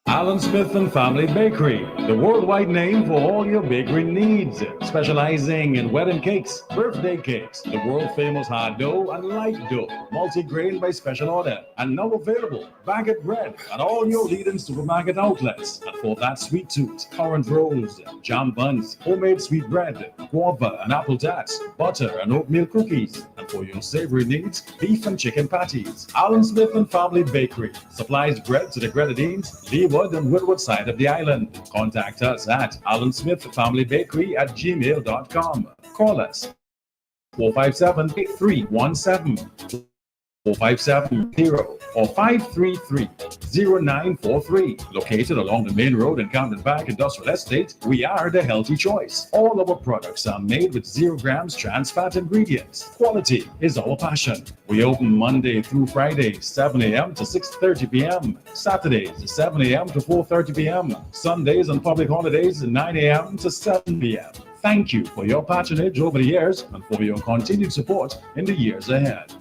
Alan Smith and Family Bakery, the worldwide name for all your bakery needs, specializing in wedding cakes, birthday cakes, the world famous hard dough and light dough, multi-grain by special order, and now available baguette bread at all your leading supermarket outlets. And for that sweet tooth, currant rolls, jam buns, homemade sweet bread, guava and apple tarts, butter and oatmeal cookies, and for your savory needs, beef and chicken patties. Alan Smith and Family Bakery supplies bread to the Grenadines, Leeward and Woodward side of the island. Contact us at alansmithfamilybakery@gmail.com. Call us 457-8317, 4570 or 533-0943. Located along the main road in Camden Park Industrial Estate, we are the healthy choice. All our products are made with 0 grams trans fat ingredients. Quality is our passion. We open Monday through Friday, 7 a.m. to 6:30 p.m. Saturdays, 7 a.m. to 4:30 p.m. Sundays and public holidays, 9 a.m. to 7 p.m. Thank you for your patronage over the years and for your continued support in the years ahead.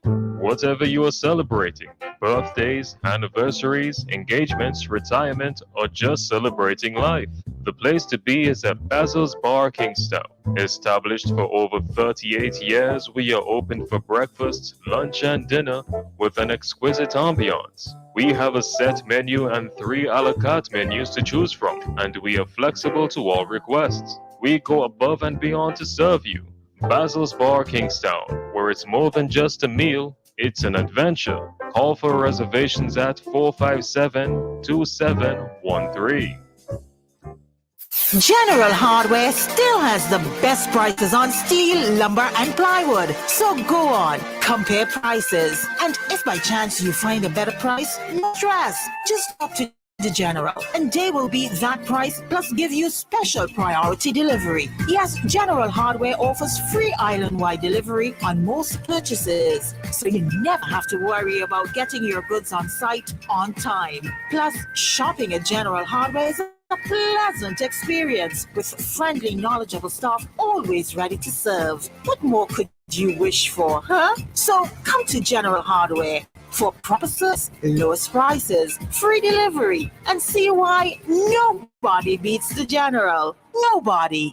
Whatever you are celebrating, birthdays, anniversaries, engagements, retirement, or just celebrating life, the place to be is at Basil's Bar Kingstown. Established for over 38 years, we are open for breakfast, lunch, and dinner with an exquisite ambiance. We have a set menu and 3 a la carte menus to choose from, and we are flexible to all requests. We go above and beyond to serve you. Basil's Bar Kingstown, where it's more than just a meal, it's an adventure. Call for reservations at 457-2713. General Hardware still has the best prices on steel, lumber, and plywood. So go on, compare prices. And if by chance you find a better price, no stress. Just stop to the General, and they will be that price plus give you special priority delivery. Yes, General Hardware offers free island-wide delivery on most purchases, so you never have to worry about getting your goods on site on time. Plus, shopping at General Hardware is a pleasant experience with friendly, knowledgeable staff always ready to serve. What more could you wish for, huh? So come to General Hardware for proper service, lowest prices, free delivery, and see why nobody beats the General. Nobody.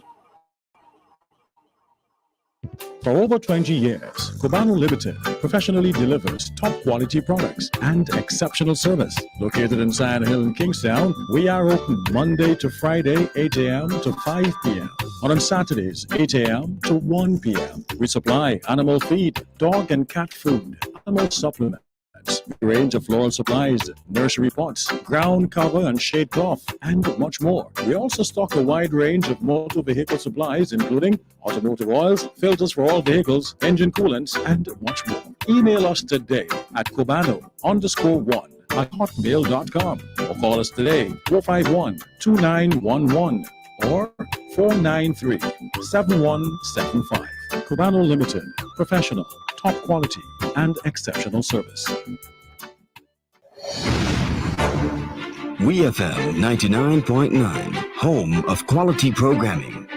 For over 20 years, Cubano Limited professionally delivers top quality products and exceptional service. Located in Sand Hill in Kingstown, we are open Monday to Friday, 8 a.m. to 5 p.m. And on Saturdays, 8 a.m. to 1 p.m. We supply animal feed, dog and cat food, animal supplements, plants, a range of floral supplies, nursery pots, ground cover and shade cloth, and much more. We also stock a wide range of motor vehicle supplies, including automotive oils, filters for all vehicles, engine coolants, and much more. Email us today at cubano_1@hotmail.com or call us today 451-2911 or 493-7175. Cubano Limited, professional, top quality, and exceptional service. WeFM 99.9, home of quality programming.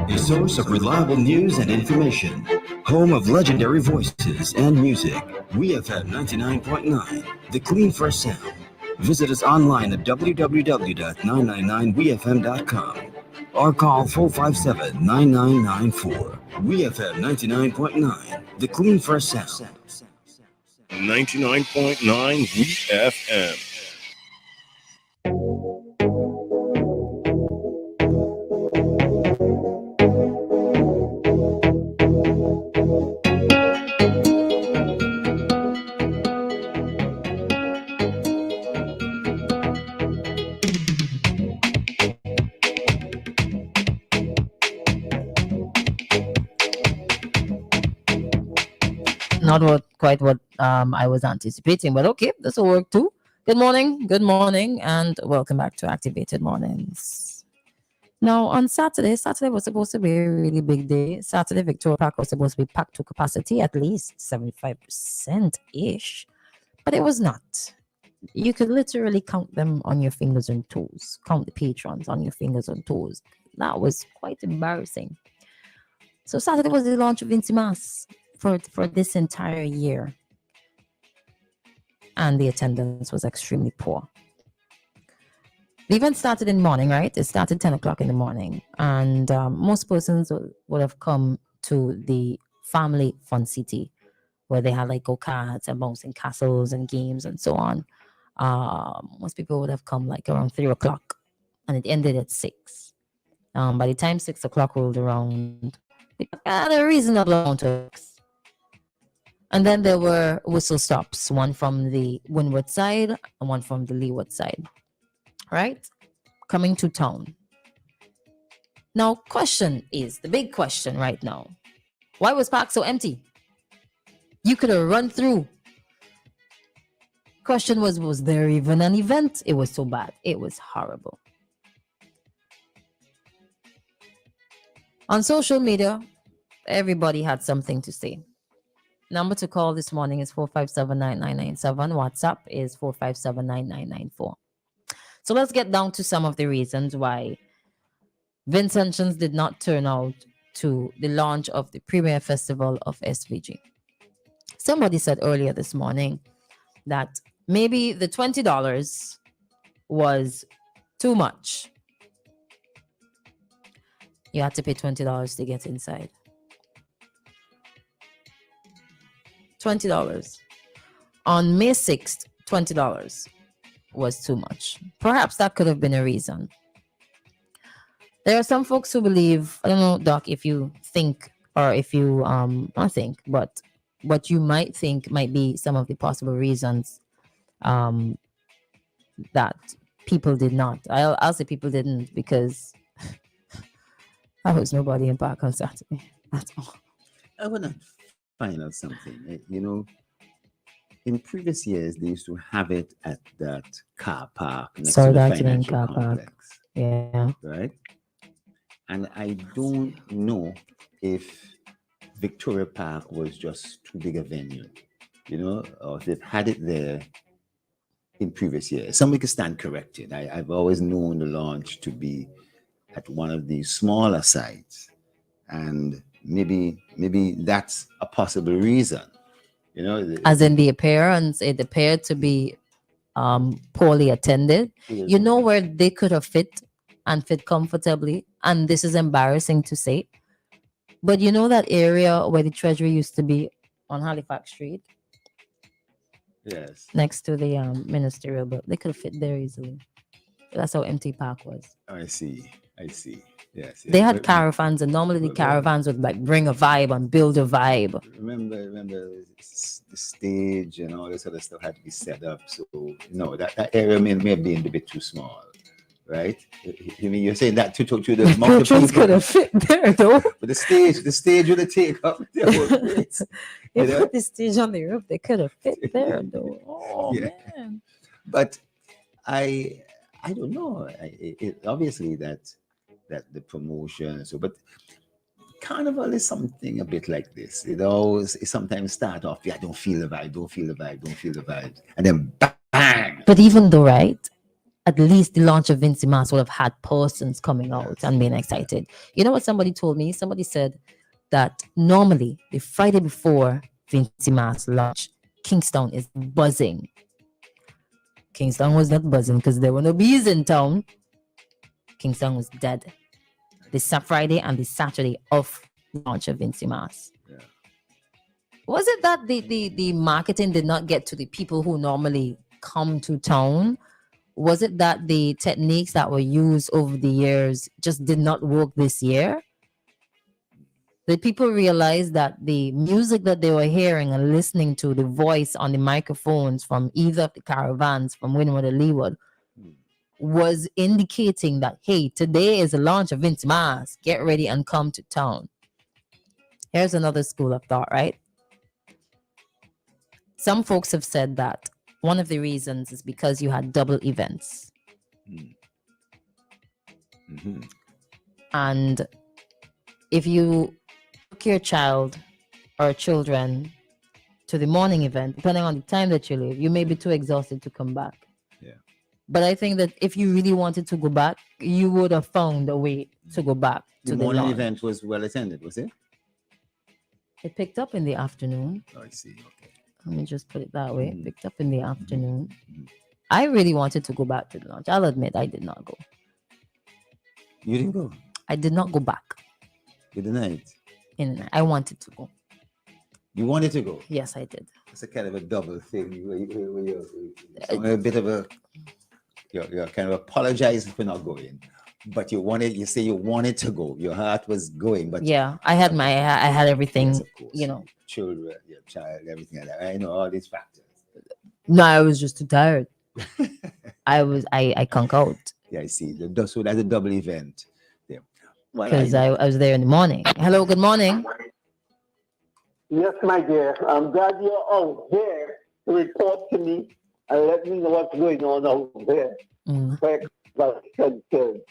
A source of reliable news and information. Home of legendary voices and music. WeFM 99.9, the clean first sound. Visit us online at www.999wefm.com or call 457-9994. WeFM 99.9, the clean first sound. 99.9 WeFM. Not quite what I was anticipating, but okay, this will work too. Good morning, and welcome back to Activated Mornings. Now, on Saturday was supposed to be a really big day. Saturday, Victoria Park was supposed to be packed to capacity, at least 75%-ish, but it was not. You could literally count them on your fingers and toes, count the patrons on your fingers and toes. That was quite embarrassing. So Saturday was the launch of Intimas for this entire year, and the attendance was extremely poor. The event started in the morning, right? It started 10 o'clock in the morning, and most persons would have come to the family fun city where they had like go-karts and bouncing castles and games and so on. Most people would have come like around 3 o'clock, and it ended at 6. By the time 6 o'clock rolled around, we had a reasonable amount of folks. And then there were whistle stops, one from the windward side and one from the leeward side, right? Coming to town. Now, the big question right now, why was Park so empty? You could have run through. Question was there even an event? It was so bad. It was horrible. On social media, everybody had something to say. Number to call this morning is 457-9997. WhatsApp is 457-9994. So let's get down to some of the reasons why Vincentians did not turn out to the launch of the premier festival of SVG. Somebody said earlier this morning that maybe the $20 was too much. You had to pay $20 to get inside. $20. On May 6th, $20 was too much. Perhaps that could have been a reason. There are some folks who believe, I don't know, Doc, if you think, or if you, not think, but what you might think might be some of the possible reasons that people did not. I'll say people didn't because there was nobody in Park on Saturday at all. I want to find out something. In previous years, they used to have it at that car park next to the financial car complex. park. Yeah. Right? And I don't know if Victoria Park was just too big a venue, or if they've had it there in previous years. Somebody could stand corrected. I've always known the launch to be at one of the smaller sites, and maybe that's a possible reason. As in the appearance, it appeared to be poorly attended. You know where they could have fit and fit comfortably, and this is embarrassing to say, but you know that area where the treasury used to be on Halifax Street? Yes. Next to the ministerial, but they could have fit there easily. That's how empty Park was. I see. Yes. They had caravans, and normally the caravans would like bring a vibe and build a vibe. Remember the stage and all this other stuff had to be set up. So no, that area may be a bit too small, right? You mean you're saying that to the amount of Churches people, could have fit there though. but the stage would have take up the whole place. If put the stage on the roof, they could have fit there though. Oh Yeah. man. But I don't know. Obviously that the promotion. So, but Carnival is something a bit like this. It always sometimes start off. Yeah, don't feel the vibe, and then bang. But even though, right, at least the launch of Vincy Mas would have had persons coming out and being excited. You know what somebody told me? Somebody said that normally the Friday before Vincy Mas launch, Kingstown is buzzing. Kingstown was not buzzing because there were no bees in town. Kingstown was dead. The Friday and the Saturday of launch of Vincy Mas. Yeah. Was it that the marketing did not get to the people who normally come to town? Was it that the techniques that were used over the years just did not work this year? Did people realize that the music that they were hearing and listening to, the voice on the microphones from either of the caravans from Windward or Leeward, was indicating that, hey, today is the launch of Vincy Mas. Get ready and come to town. Here's another school of thought, right? Some folks have said that one of the reasons is because you had double events. Mm-hmm. And if you took your child or children to the morning event, depending on the time that you leave, you may be too exhausted to come back. But I think that if you really wanted to go back, you would have found a way to go back to The the morning launch. event was well attended, was it? It picked up in the afternoon. Oh, I see. Okay. Let me just put it that way. It picked up in the afternoon. I really wanted to go back to the launch. I'll admit I did not go. You didn't go? I did not go back. You denied? I wanted to go. You wanted to go? Yes, I did. It's a kind of a double thing. You're a bit of a... You're kind of apologizing for not going, but you say you wanted to go. Your heart was going, but Yeah, I had everything, Yes, of course. you know. Children, your child, everything like that. I know all these factors. No, I was just too tired. I conked out Yeah, I see. So that's a double event. Yeah. Well, because I was there in the morning. Hello, good morning. Yes, my dear. I'm glad you're out there to report to me and let me know what's going on out there. Well, concerned.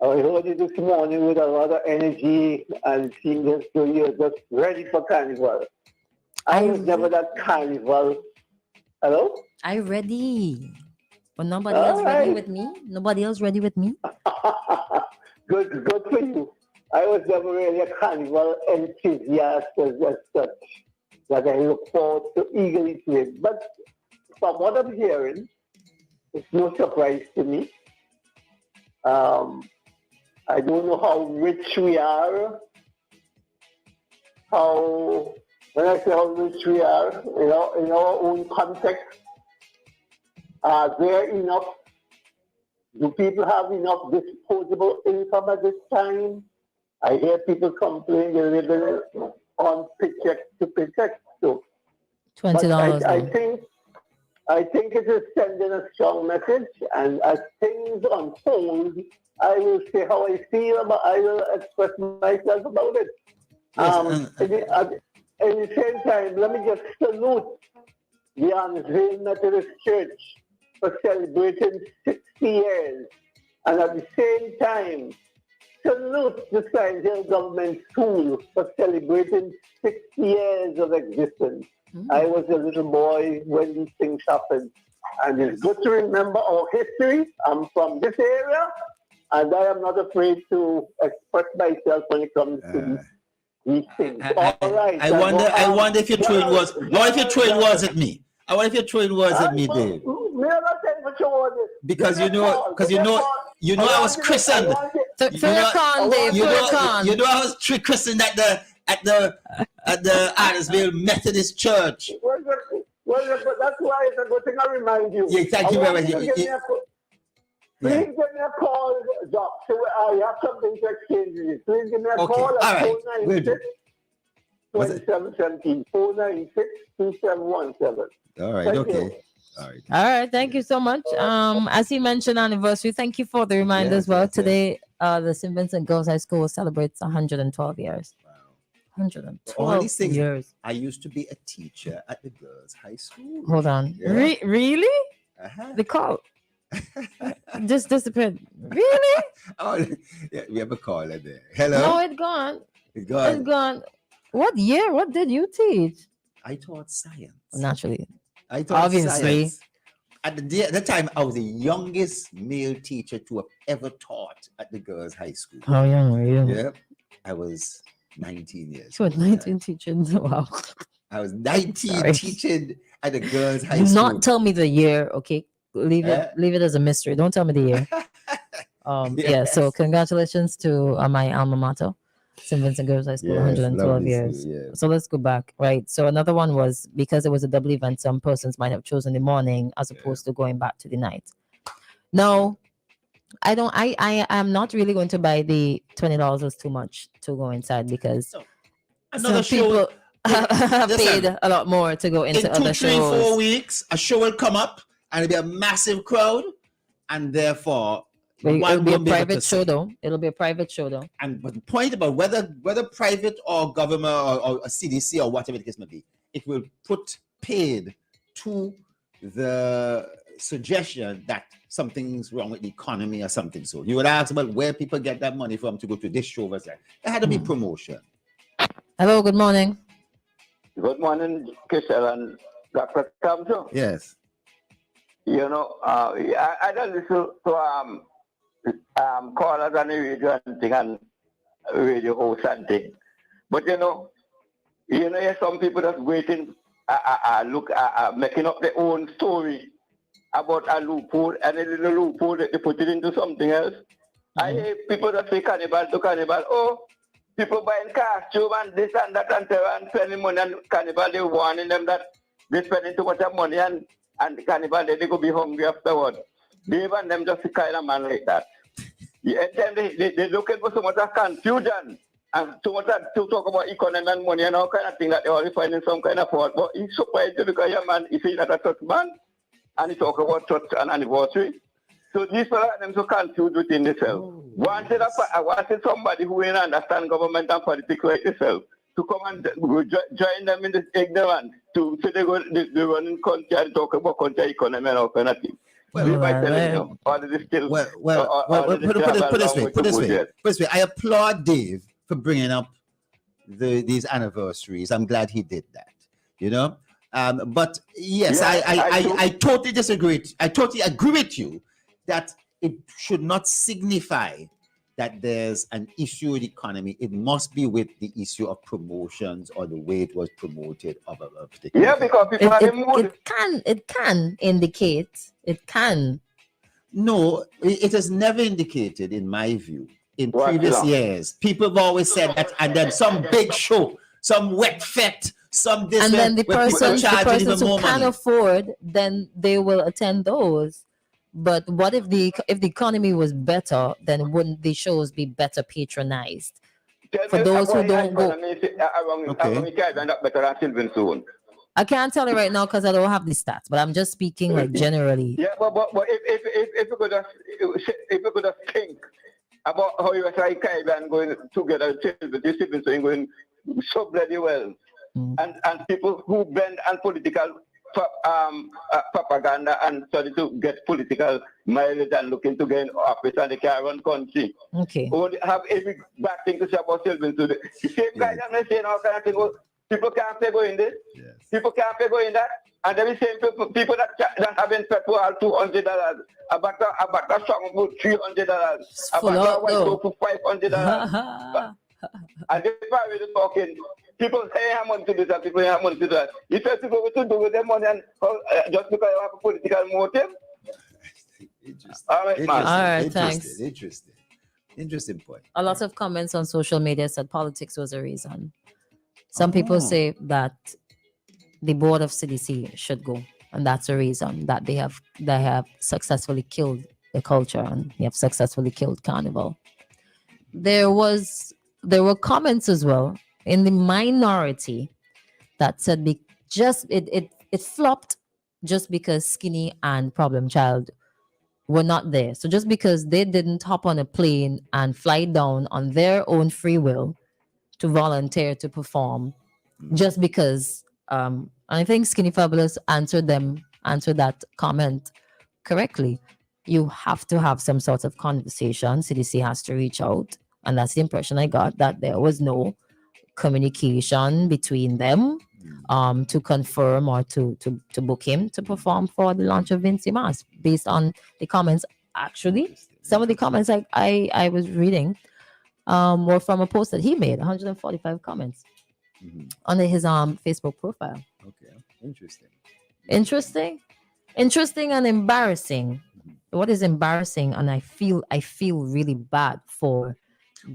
I heard you this morning with a lot of energy and seeing this so you're just ready for carnival. I was never that carnival. Hello? I ready. But nobody else ready with me? Nobody else ready with me? Good for you. I was never really a carnival enthusiast as such that I look forward to eagerly to it. But from what I'm hearing, it's no surprise to me. I don't know how rich we are. When I say how rich we are, in our own context, are there enough? Do people have enough disposable income at this time? I hear people complain they're living on paycheck to paycheck. So, $20. I think it is sending a strong message, and as things unfold, I will say how I feel, but I will express myself about it. At the same time, let me just salute the Ansville Methodist Church for celebrating 60 years, and at the same time, salute the Science Hill Government School for celebrating 60 years of existence. I was a little boy when these things happened. And it's good to remember our history. I'm from this area, and I am not afraid to express myself when it comes to these things. All right. I wonder if your train was. What if your train was at me? I wonder if your train was at me, Dave. Because you know, I was christened. You know, I was christened at the Adamsville Methodist Church. Well, but that's why it's a good thing I remind you. Yeah, thank you very much. Please Yeah. give me a call, Doc. So I have something to exchange with you. Please give me a Okay, call all at right, will do. 2717 496-2717. All right, Thank okay. you. All right. All right, thank you so much. As he mentioned, anniversary. Thank you for the reminder Yes, as well. yes, yes. Today, the St. Vincent Girls High School celebrates 112 years. The only 112 thing, years. I used to be a teacher at the girls' high school. Hold on. Yeah. Really? Uh-huh. The call just disappeared. Really? Oh, yeah, we have a caller there. Hello? No, it's gone. It's It's gone. gone. What year? What did you teach? I taught science. Naturally. I taught Obviously. science. At the time, I was the youngest male teacher to have ever taught at the girls' high school. How young were you? Yeah, I was 19 years. You were 19 teaching. Wow. I was 19 Sorry. teaching at the girls' high Do school. not tell me the year, okay? Leave it as a mystery. Don't tell me the year. Yeah, so Yes. congratulations to my alma mater, St. Vincent Girls High School, Yes, 112 lovely years. school, yeah. So let's go back, right? So another one was because it was a double event, some persons might have chosen the morning as opposed to going back to the night. No, I don't. I am not really going to buy the $20 is too much to go inside because Another some people show. have Listen, paid a lot more to go into in 2, other 3, shows. 4 weeks, a show will come up and it'll be a massive crowd, and therefore But one it'll be a won't able to private show say. though. It'll be a private show though. And but the point about whether private or government or a CDC or whatever the case may be, it will put paid to the suggestion that something's wrong with the economy or something. So you would ask about where people get that money from to go to this show versus that. There had to be promotion. Hello, good morning. Good morning, Christal and Dr. Thompson. Yes. You know, I don't listen to callers on the radio and thing and radio hosts and thing. But there's some people that's waiting, making up their own story about a loophole, and a little loophole they put it into something else. I hear people that say cannibal to cannibal. Oh, people buying costume and this and that and so and spending money on cannibal. They're warning them that they're spending too much money and the cannibal they go be hungry afterward. They want them just to kind of man like that. Yeah, and then they're looking for so much of confusion and so much to talk about economy and money and all kind of thing that they already finding some kind of fault. But he's surprised because your man is not a church man and he talk about church and anniversary. So these people are them so confused within themselves. I wanted somebody who will understand government and politics like yourself to come and join them in this ignorance to say they run in country and talk about country economy and all kind of things. Put it this way. I applaud Dave for bringing up these anniversaries. I'm glad he did that. You know, but yes, I totally disagree. I totally agree with you that it should not signify that there's an issue with the economy. It must be with the issue of promotions or the way it was promoted of a particular. Yeah, because people are mood. It can indicate. It can. No, it has never indicated, in my view, in What previous long? years. People have always said that, and then some big show, some wet fete, some this, And then the where people persons charge even who more can money. afford, then they will attend those. But what if the economy was better? Then wouldn't the shows be better patronized? For those who don't go, I can't tell you right now because I don't have the stats. But I'm just speaking like generally. Yeah, but if you could just think about how you are Caribbean going together, children going so bloody well, and people who bend and political propaganda and try to get political mileage and looking to gain office and they can run country. Okay. Or have every bad thing to say about children today. The same guys I'm saying all kind of things. People can't pay go in this. Yes. People can't pay go in that. And there is same people that haven't petrol $200. A butter song for $300. A butter white soap for $500. And they probably talking. People say how much to do that, people say how much to do that. You try to go to do with their money and just because you have a political motive. All right, man. All right, thanks. Interesting point. A lot of comments on social media said politics was a reason. Some people say that the board of CDC should go, and that's a reason that they have successfully killed the culture, and you have successfully killed Carnival. There were comments as well in the minority that said it flopped just because Skinny and Problem Child were not there. So just because they didn't hop on a plane and fly down on their own free will to volunteer to perform, just because I think Skinny Fabulous answered that comment correctly. You have to have some sort of conversation. CDC has to reach out. And that's the impression I got, that there was no communication between them to confirm or to book him to perform for the launch of Vincy Mas, based on the comments. Actually, some of the comments I was reading were from a post that he made, 145 comments under his Facebook profile. Okay, interesting. Interesting and embarrassing. What is embarrassing, and I feel really bad for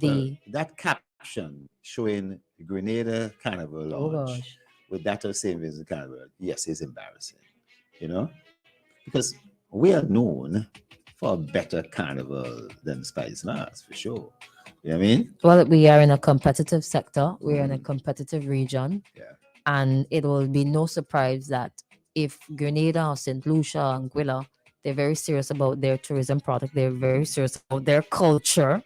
that caption showing Grenada Carnival launch with that of St. Vincent Carnival, yes, is embarrassing. Because we are known for a better carnival than Spice Mars, for sure. You know what I mean? Well, we are in a competitive sector. We're in a competitive region. And it will be no surprise that if Grenada or St. Lucia and Anguilla, they're very serious about their tourism product, they're very serious about their culture,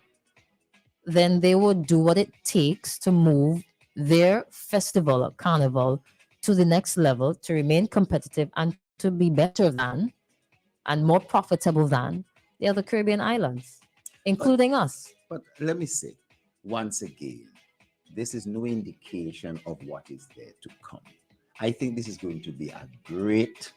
then they would do what it takes to move their festival or carnival to the next level, to remain competitive and to be better than and more profitable than the other Caribbean islands, including us. But let me say, once again, this is no indication of what is there to come. I think this is going to be a great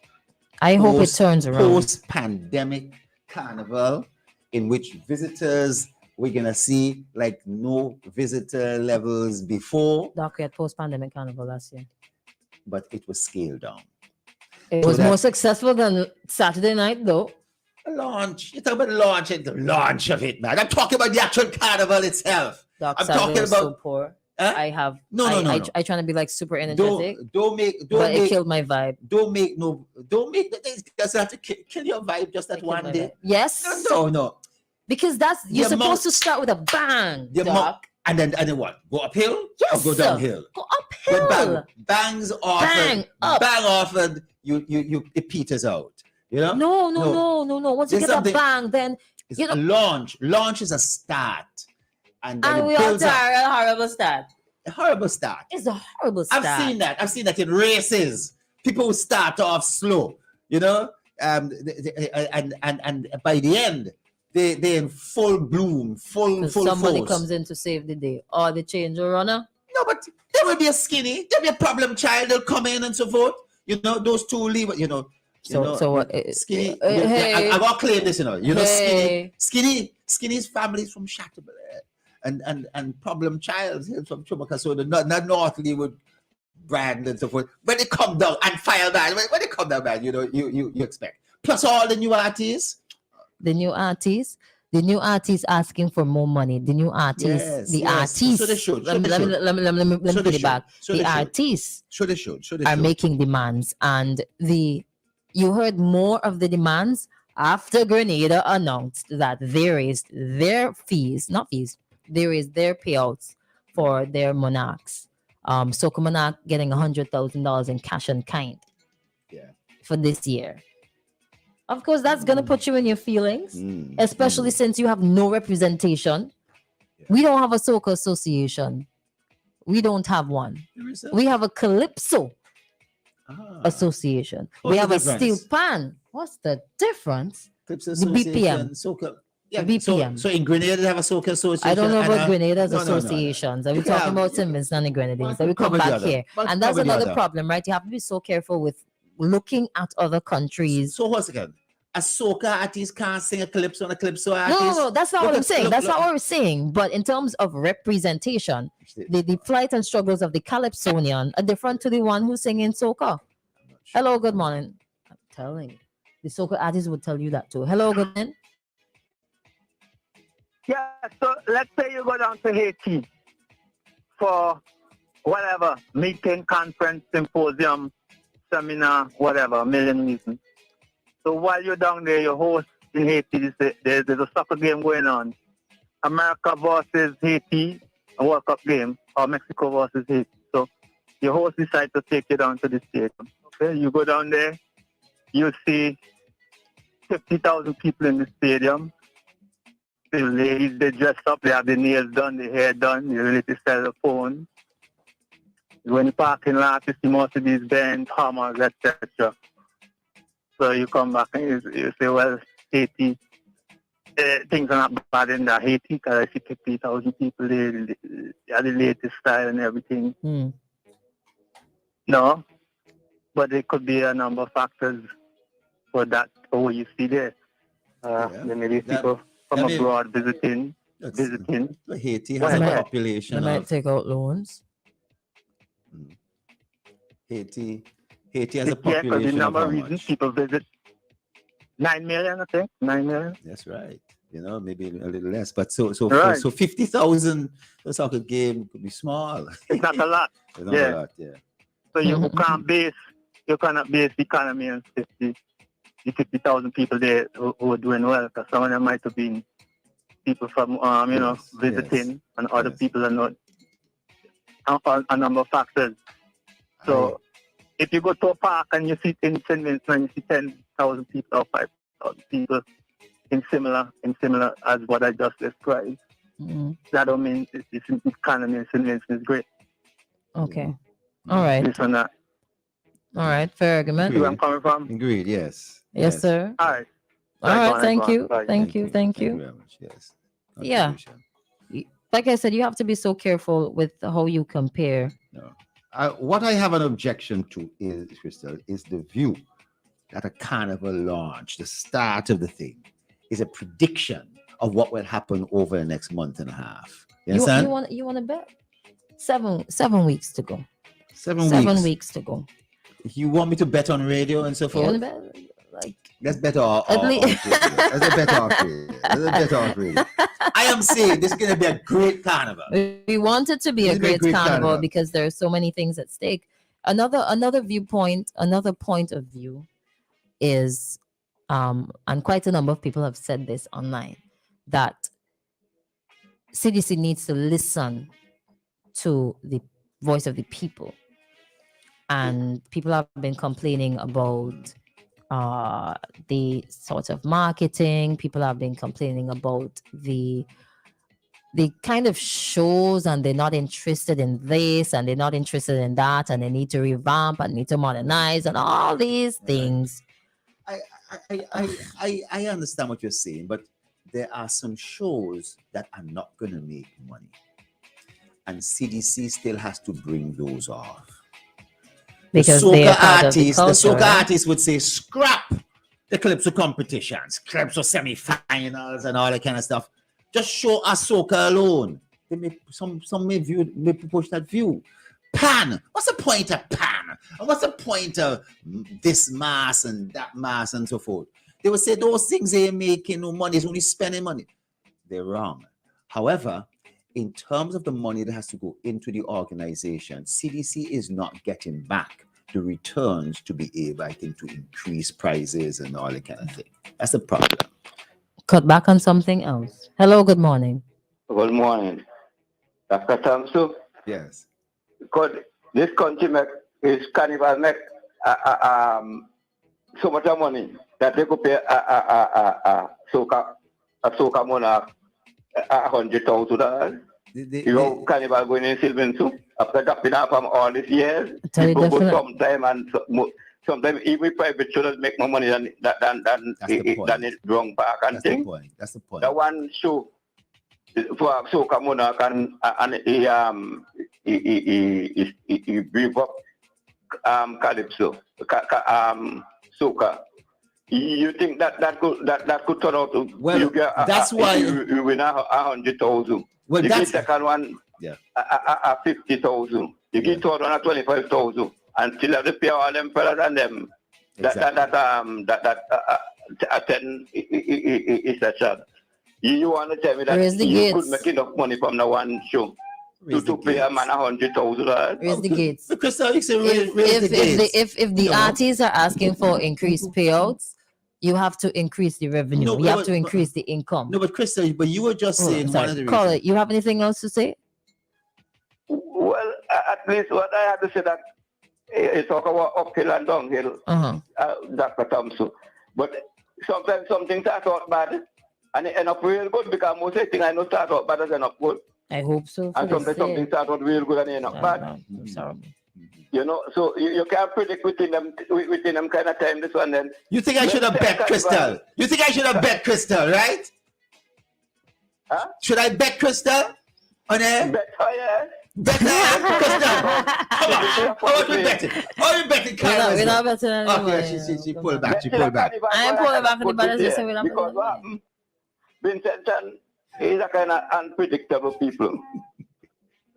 I hope it turns around. Post-pandemic carnival in which visitors, we're going to see like no visitor levels before. Doc, we had post-pandemic carnival last year. But it was scaled down. It was more successful than Saturday night, though. Launch. You're talking about the launch of it, man. I'm talking about the actual carnival itself. Doc, I'm Saturday talking was about so poor. I have no. I trying to be like super energetic. It killed my vibe. Don't make the things just have to kill your vibe just that one day. Yes. No. Because you're supposed to start with a bang, Doc. And then what? Go uphill? Yes. Or go downhill? Go uphill. Bangs off. Bang up. Bang off and you it peters out. You know? No. Once you get a bang, then a launch. Launch is a start. And we all tired a horrible start. A horrible start. It's a horrible start. I've seen that in races. People start off slow, and by the end, they're in full bloom, full somebody force. Comes in to save the day, or they change a runner. No, but there will be a Skinny, there'll be a Problem Child, they'll come in and so forth. Those two leave. Skinny. I got to claim this. Skinny's family is from Chateaubriand. And Problem Child is from Chumaka, so the North Leeward brand and so forth. When they come down and fire band, when they come down band, you expect. Plus all the new artists. The new artists asking for more money. The new artists, artists. So they should. Let me put it back. The artists are making demands, and you heard more of the demands after Grenada announced that they raised their they raised their payouts for their monarchs. Soca Monarch getting $100,000 in cash and kind for this year. Of course, that's going to put you in your feelings, especially since you have no representation. We don't have a Soca association. We don't have one. We have a Calypso association. We have a Steel Pan. What's the difference? Calypso the BPM. Soca. Yeah, BPM. So in Grenada, they have a Soca association. I don't know about Grenada's associations. Are we talking about St. Vincent and the Grenadines? So we come back here. And that's another problem, right? You have to be so careful with looking at other countries. So what's again? A Soca artist can't sing a Calypso and a Calypso artist? No, that's not what I'm saying. That's not what we're saying. But in terms of representation, the plight and struggles of the Calypsonian are different to the one who's singing Soca. Hello, good morning. I'm telling you. The Soca artist would tell you that too. Hello, good morning. Yeah, so let's say you go down to Haiti for whatever, meeting, conference, symposium, seminar, whatever, a million reasons. So while you're down there, you host in Haiti. There's a soccer game going on. America versus Haiti, a World Cup game, or Mexico versus Haiti. So your host decides to take you down to the stadium. Okay, you go down there, you see 50,000 people in the stadium. The ladies, they dress up, they have their nails done, their hair done, they ready to sell the phone. You go in the parking lot, you see most of these Benz, Hummers, etc. So you come back and you say, well, Haiti, things are not bad in the Haiti because I see 50,000 people there, they are the latest style and everything. No, but there could be a number of factors for that, for what you see there. There may be people from abroad visiting. Haiti has a population. They might take out loans. Haiti has a population. Yeah, the number of of reasons people visit. 9 million, I think. 9 million. That's right. You know, maybe a little less, but so Right. 50,000 a soccer game could be small. It's not a lot. It's not a lot, yeah. So you cannot base the economy on 50,000 people there who are doing well, because some of them might have been people from visiting, and other people are not. A number of factors. So if you go to a park and you see in St. Vincent and you see 10,000 people or 5,000 people in similar as what I just described, that don't mean the economy in St. Vincent is great. Okay. All right. This and that. All right. Fair argument. See where I'm coming from? Agreed, yes. Yes, sir. All right. All right. Thank you. Bye. Thank you. Thank you very much, yes. Yeah. Like I said, you have to be so careful with how you compare. What I have an objection to is, Christal, is the view that a carnival launch, the start of the thing, is a prediction of what will happen over the next month and a half. You understand? You want to bet? 7 weeks to go. 7 weeks to go. You want me to bet on radio and so forth? You want to bet? Like, let's bet off radio. Let's bet off radio. I am saying this is going to be a great carnival. We want it to be a great carnival because there are so many things at stake. Another viewpoint, another point of view is, and quite a number of people have said this online, that CDC needs to listen to the voice of the people. And people have been complaining about the sort of marketing. People have been complaining about the kind of shows, and they're not interested in this and they're not interested in that, and they need to revamp and need to modernize and all these things. I understand what you're saying, but there are some shows that are not going to make money, and CDC still has to bring those off. Because the they are part of the culture, soca right? artists would say, scrap the Calypso competitions, Calypso semi-finals and all that kind of stuff. Just show us soca alone. They may, some may push that view. Pan. What's the point of pan? And what's the point of this mass and that mass and so forth? They would say those things ain't making no money. It's only spending money. They're wrong. However, in terms of the money that has to go into the organization, CDC is not getting back the returns to be able, I think, to increase prices and all that kind of thing. That's the problem. Cut back on something else. Hello, good morning. Good morning. Dr. Thompson? Yes. Because this country is carnival make so much money that they could pay a soca monarch $100,000. You know, carnival going in Sylvan after dropping off from all these years. People go sometime, and sometimes even private children make more money than it wrong back and thing. That's the point. The one show for soca monarch and he brief up Calypso soca. You think that could turn out to that's why you win 100,000. Well, you that's get second one 50,000. You get third one 25,000, and still have to pay all them fellas and them. That attend is a shot. You want to tell me that you could make enough money from the one show to pay a man $100,000? Raise the gates. Because if the artists are asking for increased payouts, you have to increase the revenue. No, you have but- to increase the income. No, but Christal, but you were just Oh, saying I'm one sorry. of the Call reasons. it. You have anything else to say? Well, at least what I have to say that you talk about uphill and downhill, Dr. Thompson. But sometimes some things start out bad and it end up real good because most of the things I know start out bad and end up good. I hope so. And sometimes something start out real good and end up bad. Sorry. You know, so you can't predict within them kind of time this one then. You think I should have bet Christal? You think I should have bet Christal, right? Huh? Should I bet Christal on air? Bet her, yeah. Bet Christal. Come on. How much we betting? How we betting? We're not betting anymore. Okay, she pulled back. She pulled back. I am pulling back on the balance. Yeah, So we're not because what happened, Vincent and he's a kind of unpredictable people.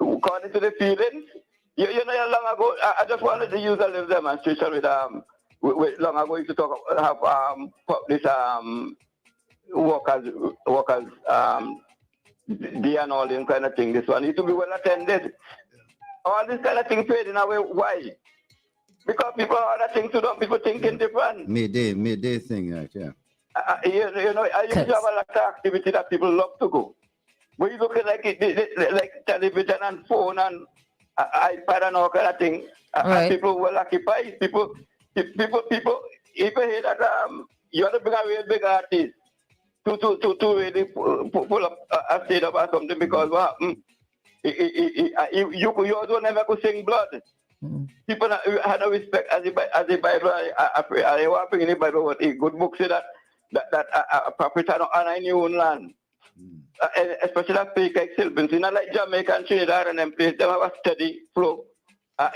According to the feelings, you know, long ago, I just wanted to use a little demonstration with long ago, used to talk have this workers day and all this kind of thing. This one needs to be well attended. All this kind of thing fade in a way. Why? Because people have other things to do. People thinking different. Midday thing, right? Yeah. You know, I used to have a lot of activity that people love to go. But you look at like television and phone and iPad and all kind of thing. Right. People well occupied. People. If you hear that you have to bring a real big artist to really pull up a state up or something because what happened? You also never could sing blood. People had no respect as the Bible. I want to bring in the Bible what a good book say that a prophet on your own land. Especially a fake excellence. You know, like Jamaica and Trinidad and them places, they have a steady flow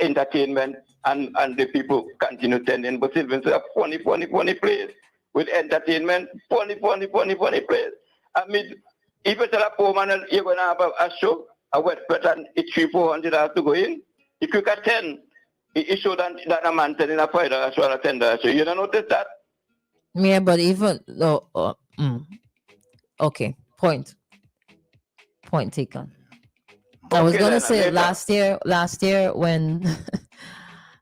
entertainment and the people continue attending. But Sylvan's a funny place with entertainment, funny place. I mean, if you tell a poor man you're going to have a show, a wet pattern, it's $300-400 to go in. If you can 10, it show that a man telling a $5 show and a $10 show. You don't notice that? Yeah, but even though, okay, point taken. I was gonna say last year when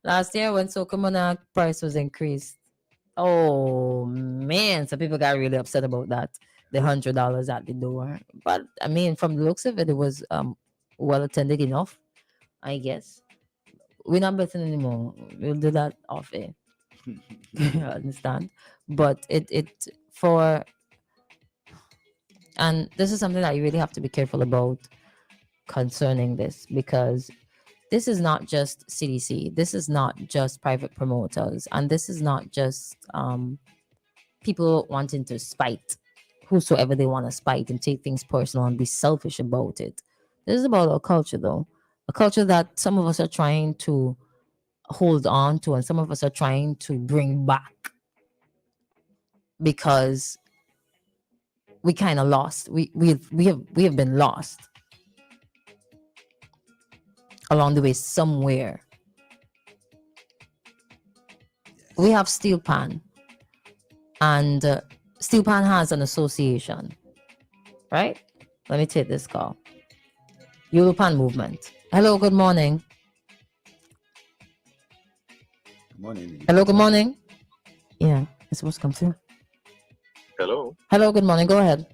Soca Monarch price was increased. Oh man, some people got really upset about that. The $100 at the door. But I mean, from the looks of it, it was well attended enough, I guess. We're not betting anymore. We'll do that off air. You understand? But and this is something that you really have to be careful about concerning this, because this is not just CDC, this is not just private promoters, and this is not just people wanting to spite whosoever they want to spite and take things personal and be selfish about it. This is about a culture, though, a culture that some of us are trying to hold on to and some of us are trying to bring back, because we kind of lost. We have been lost along the way somewhere. We have Steel Pan, and Steel Pan has an association, right? Let me take this call. Europan Movement. Hello, good morning. Good morning. Hello, good morning. Yeah, it's supposed to come through. Hello. Hello, good morning. Go ahead.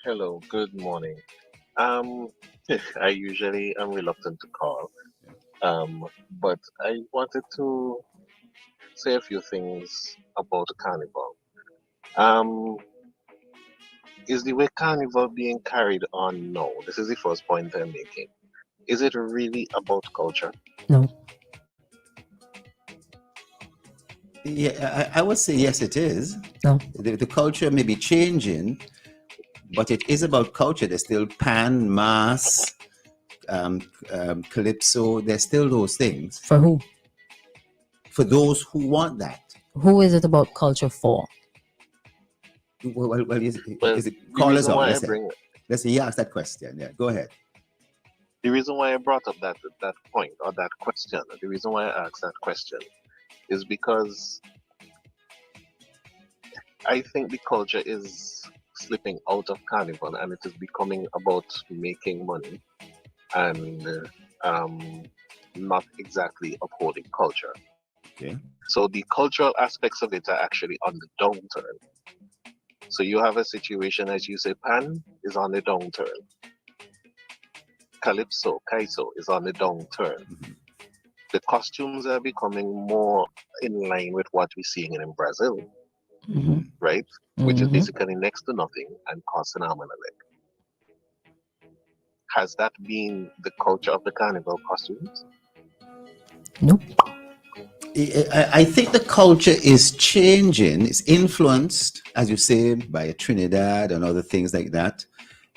Hello, good morning. I usually am reluctant to call, but I wanted to say a few things about the carnival. Is the way carnival being carried on now? This is the first point I'm making. Is it really about culture? No. Yeah, I would say yes, it is. No. The culture may be changing, but it is about culture. There's still pan, mass, calypso. There's still those things. For who? For those who want that. Who is it about culture for? Well, is it callers on? Let's say you ask that question. Yeah, go ahead. The reason why I brought up that point or that question, the reason why I asked that question is because I think the culture is slipping out of carnival and it is becoming about making money and not exactly upholding culture. Okay. So the cultural aspects of it are actually on the downturn. So you have a situation, as you say, Pan is on the downturn. Calypso, Kaiso is on the downturn. The costumes are becoming more in line with what we're seeing in Brazil, right? Which is basically next to nothing and costs an arm and a leg. Has that been the culture of the carnival costumes? Nope. I think the culture is changing. It's influenced, as you say, by Trinidad and other things like that.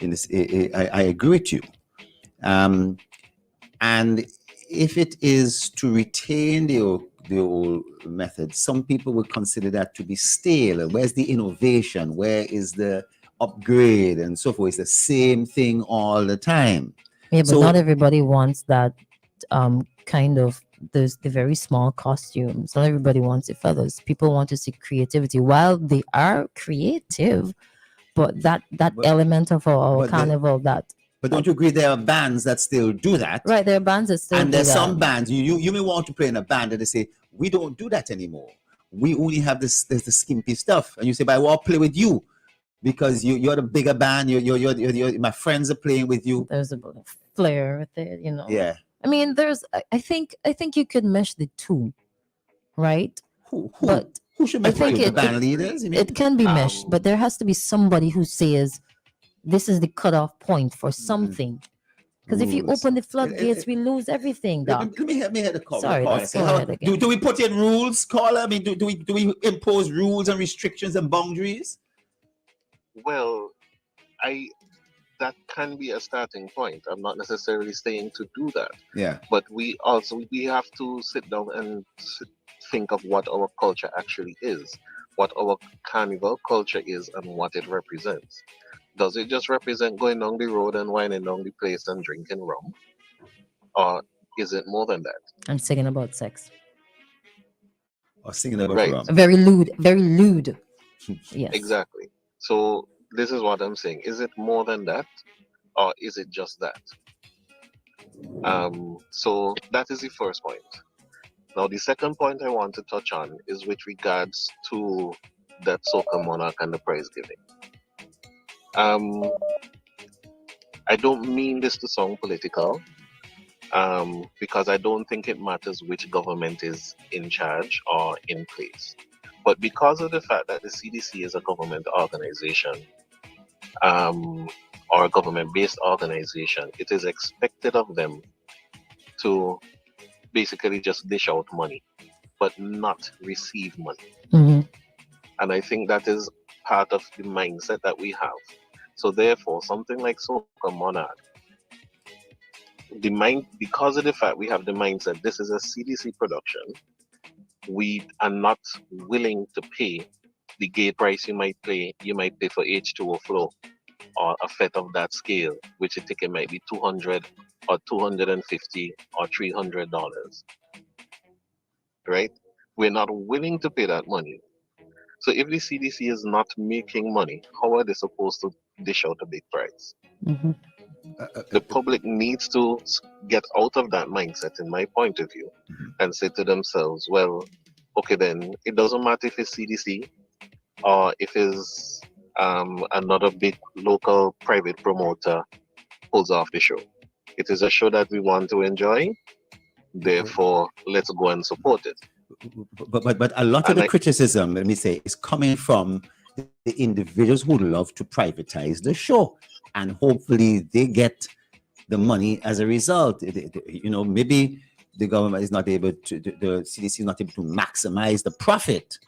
In this, I agree with you. And if it is to retain the old method, some people would consider that to be stale. Where's the innovation? Where is the upgrade and so forth? It's the same thing all the time. Yeah, but not everybody wants that kind of the very small costumes. Not everybody wants it, fellas. People want to see creativity. While they are creative, but that element of our carnival But don't you agree there are bands that still do that? Right, there are bands that still and do there's that. some bands you may want to play in a band and they say we don't do that anymore. We only have this the skimpy stuff, and you say, "But I want to play with you because you're the bigger band. You're my friends are playing with you." There's a bit of flair with it, you know. Yeah. I mean, I think you could mesh the two, right? But who should I mesh think the band leaders? You mean? it can be meshed, but there has to be somebody who says this is the cutoff point for something. Because if you Rules. open the floodgates, we lose everything, Doc. Let me hear the call. Sorry, caller. let's Say, go how- ahead again. do we put in rules, caller? I mean, do we impose rules and restrictions and boundaries? Well, that can be a starting point. I'm not necessarily saying to do that. Yeah. But we have to sit down and think of what our culture actually is, what our carnival culture is, and what it represents. Does it just represent going down the road and winding down the place and drinking rum? Or is it more than that? I'm singing about sex. Or singing about Right. rum. Very lewd. Very lewd. Yes. Exactly. So this is what I'm saying. Is it more than that? Or is it just that? So that is the first point. Now, the second point I want to touch on is with regards to that Soca Monarch and the prize giving. I don't mean this to sound political, because I don't think it matters which government is in charge or in place. But because of the fact that the CDC is a government organization, or a government-based organization, it is expected of them to basically just dish out money, but not receive money. And I think that is part of the mindset that we have. So therefore, something like Soca Monarch, because of the fact we have the mindset this is a CDC production, we are not willing to pay the gate price you might pay for H2O Flow or a fet of that scale, which a ticket might be $200 or $250 or $300. Right? We're not willing to pay that money. So if the CDC is not making money, how are they supposed to dish out a big price? The public needs to get out of that mindset, in my point of view, and say to themselves, well, okay, then it doesn't matter if it's CDC or if it's another big local private promoter pulls off the show. It is a show that we want to enjoy, therefore, let's go and support it. But a lot of the criticism, let me say, is coming from the individuals who love to privatize the show, and hopefully they get the money as a result. Maybe the government is not able to, the CDC is not able to maximize the profit.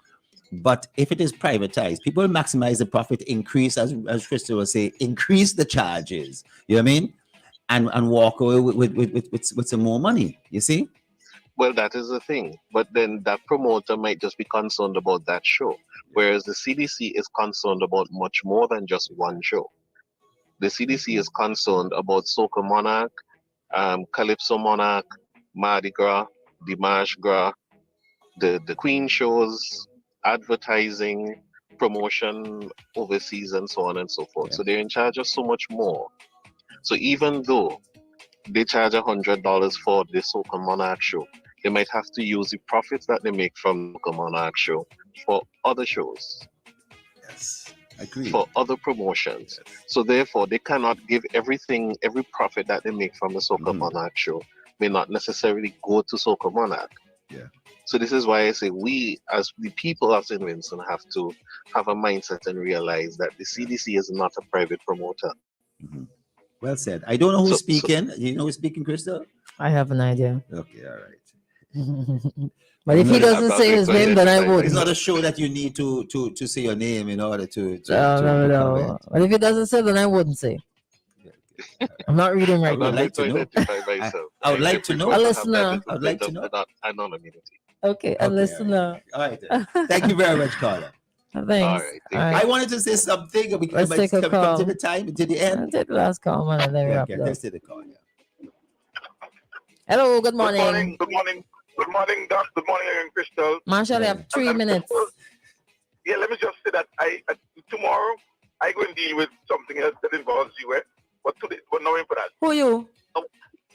But if it is privatized, people will maximize the profit, increase, as Christal will say, increase the charges. You know what I mean? And walk away with some more money. You see? Well, that is the thing. But then that promoter might just be concerned about that show, whereas the CDC is concerned about much more than just one show. The CDC is concerned about Soca Monarch, Calypso Monarch, Mardi Gras, Dimanche Gras, the Queen shows, advertising, promotion overseas, and so on and so forth. So they're in charge of so much more. So even though they charge $100 for the Soca Monarch show, they might have to use the profits that they make from the Monarch show for other shows, Yes, agree. for other promotions. So therefore, they cannot give everything, every profit that they make from the Soca Monarch show may not necessarily go to Soca Monarch. Yeah. So this is why I say we, as the people of St. Vincent, have to have a mindset and realize that the CDC is not a private promoter. Well said. I don't know who's So- speaking. You know who's speaking, Crystal? I have an idea. Okay, all right. But if he doesn't say his name, then I would. It's not a show that you need to say your name in order to No. comment. But if he doesn't say, then I wouldn't say. I'm not reading right I'm now. not going to identify myself. I would like to know. A listener. I would like to know. Anonymity. Okay, a listener. All right. Thank you very much, Carla. Thanks. All right. I wanted to say something. Let's take a call. To the time, to the end. I'll take the last call, man, and then wrap it up. Let's take the call. Yeah. Hello, good morning. Good morning, Doc. Good morning, Christal. Marshall, you have 3 minutes. Yeah, let me just say that tomorrow I go and deal with something else that involves you. But today, but no for that. Who you?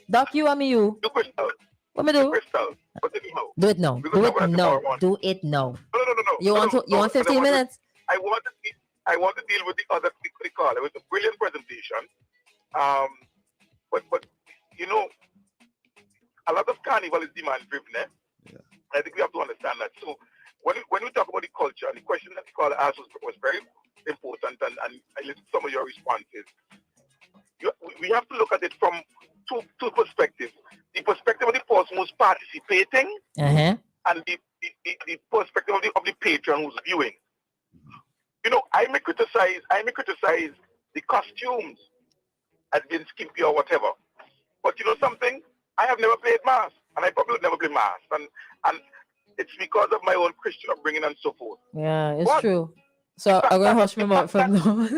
Doc, you or me, you? Do Christal. What me do? Christal. But anyhow. Do it now. Do it now. Do it now. No. You want 15 minutes? I want to deal with the other call. It was a brilliant presentation. But you know, a lot of carnival is demand driven. I think we have to understand that. So when we talk about the culture, and the question that the caller asked was very important, and I listened to some of your responses. We have to look at it from two perspectives. The perspective of the person who's participating, and the perspective of the patron who's viewing. You know, I may criticize the costumes as being skimpy or whatever. But you know something? I have never played mass, and I probably would never play mass. And it's because of my own Christian upbringing and so forth. Yeah, it's true. So I'm going to hush my mouth from now.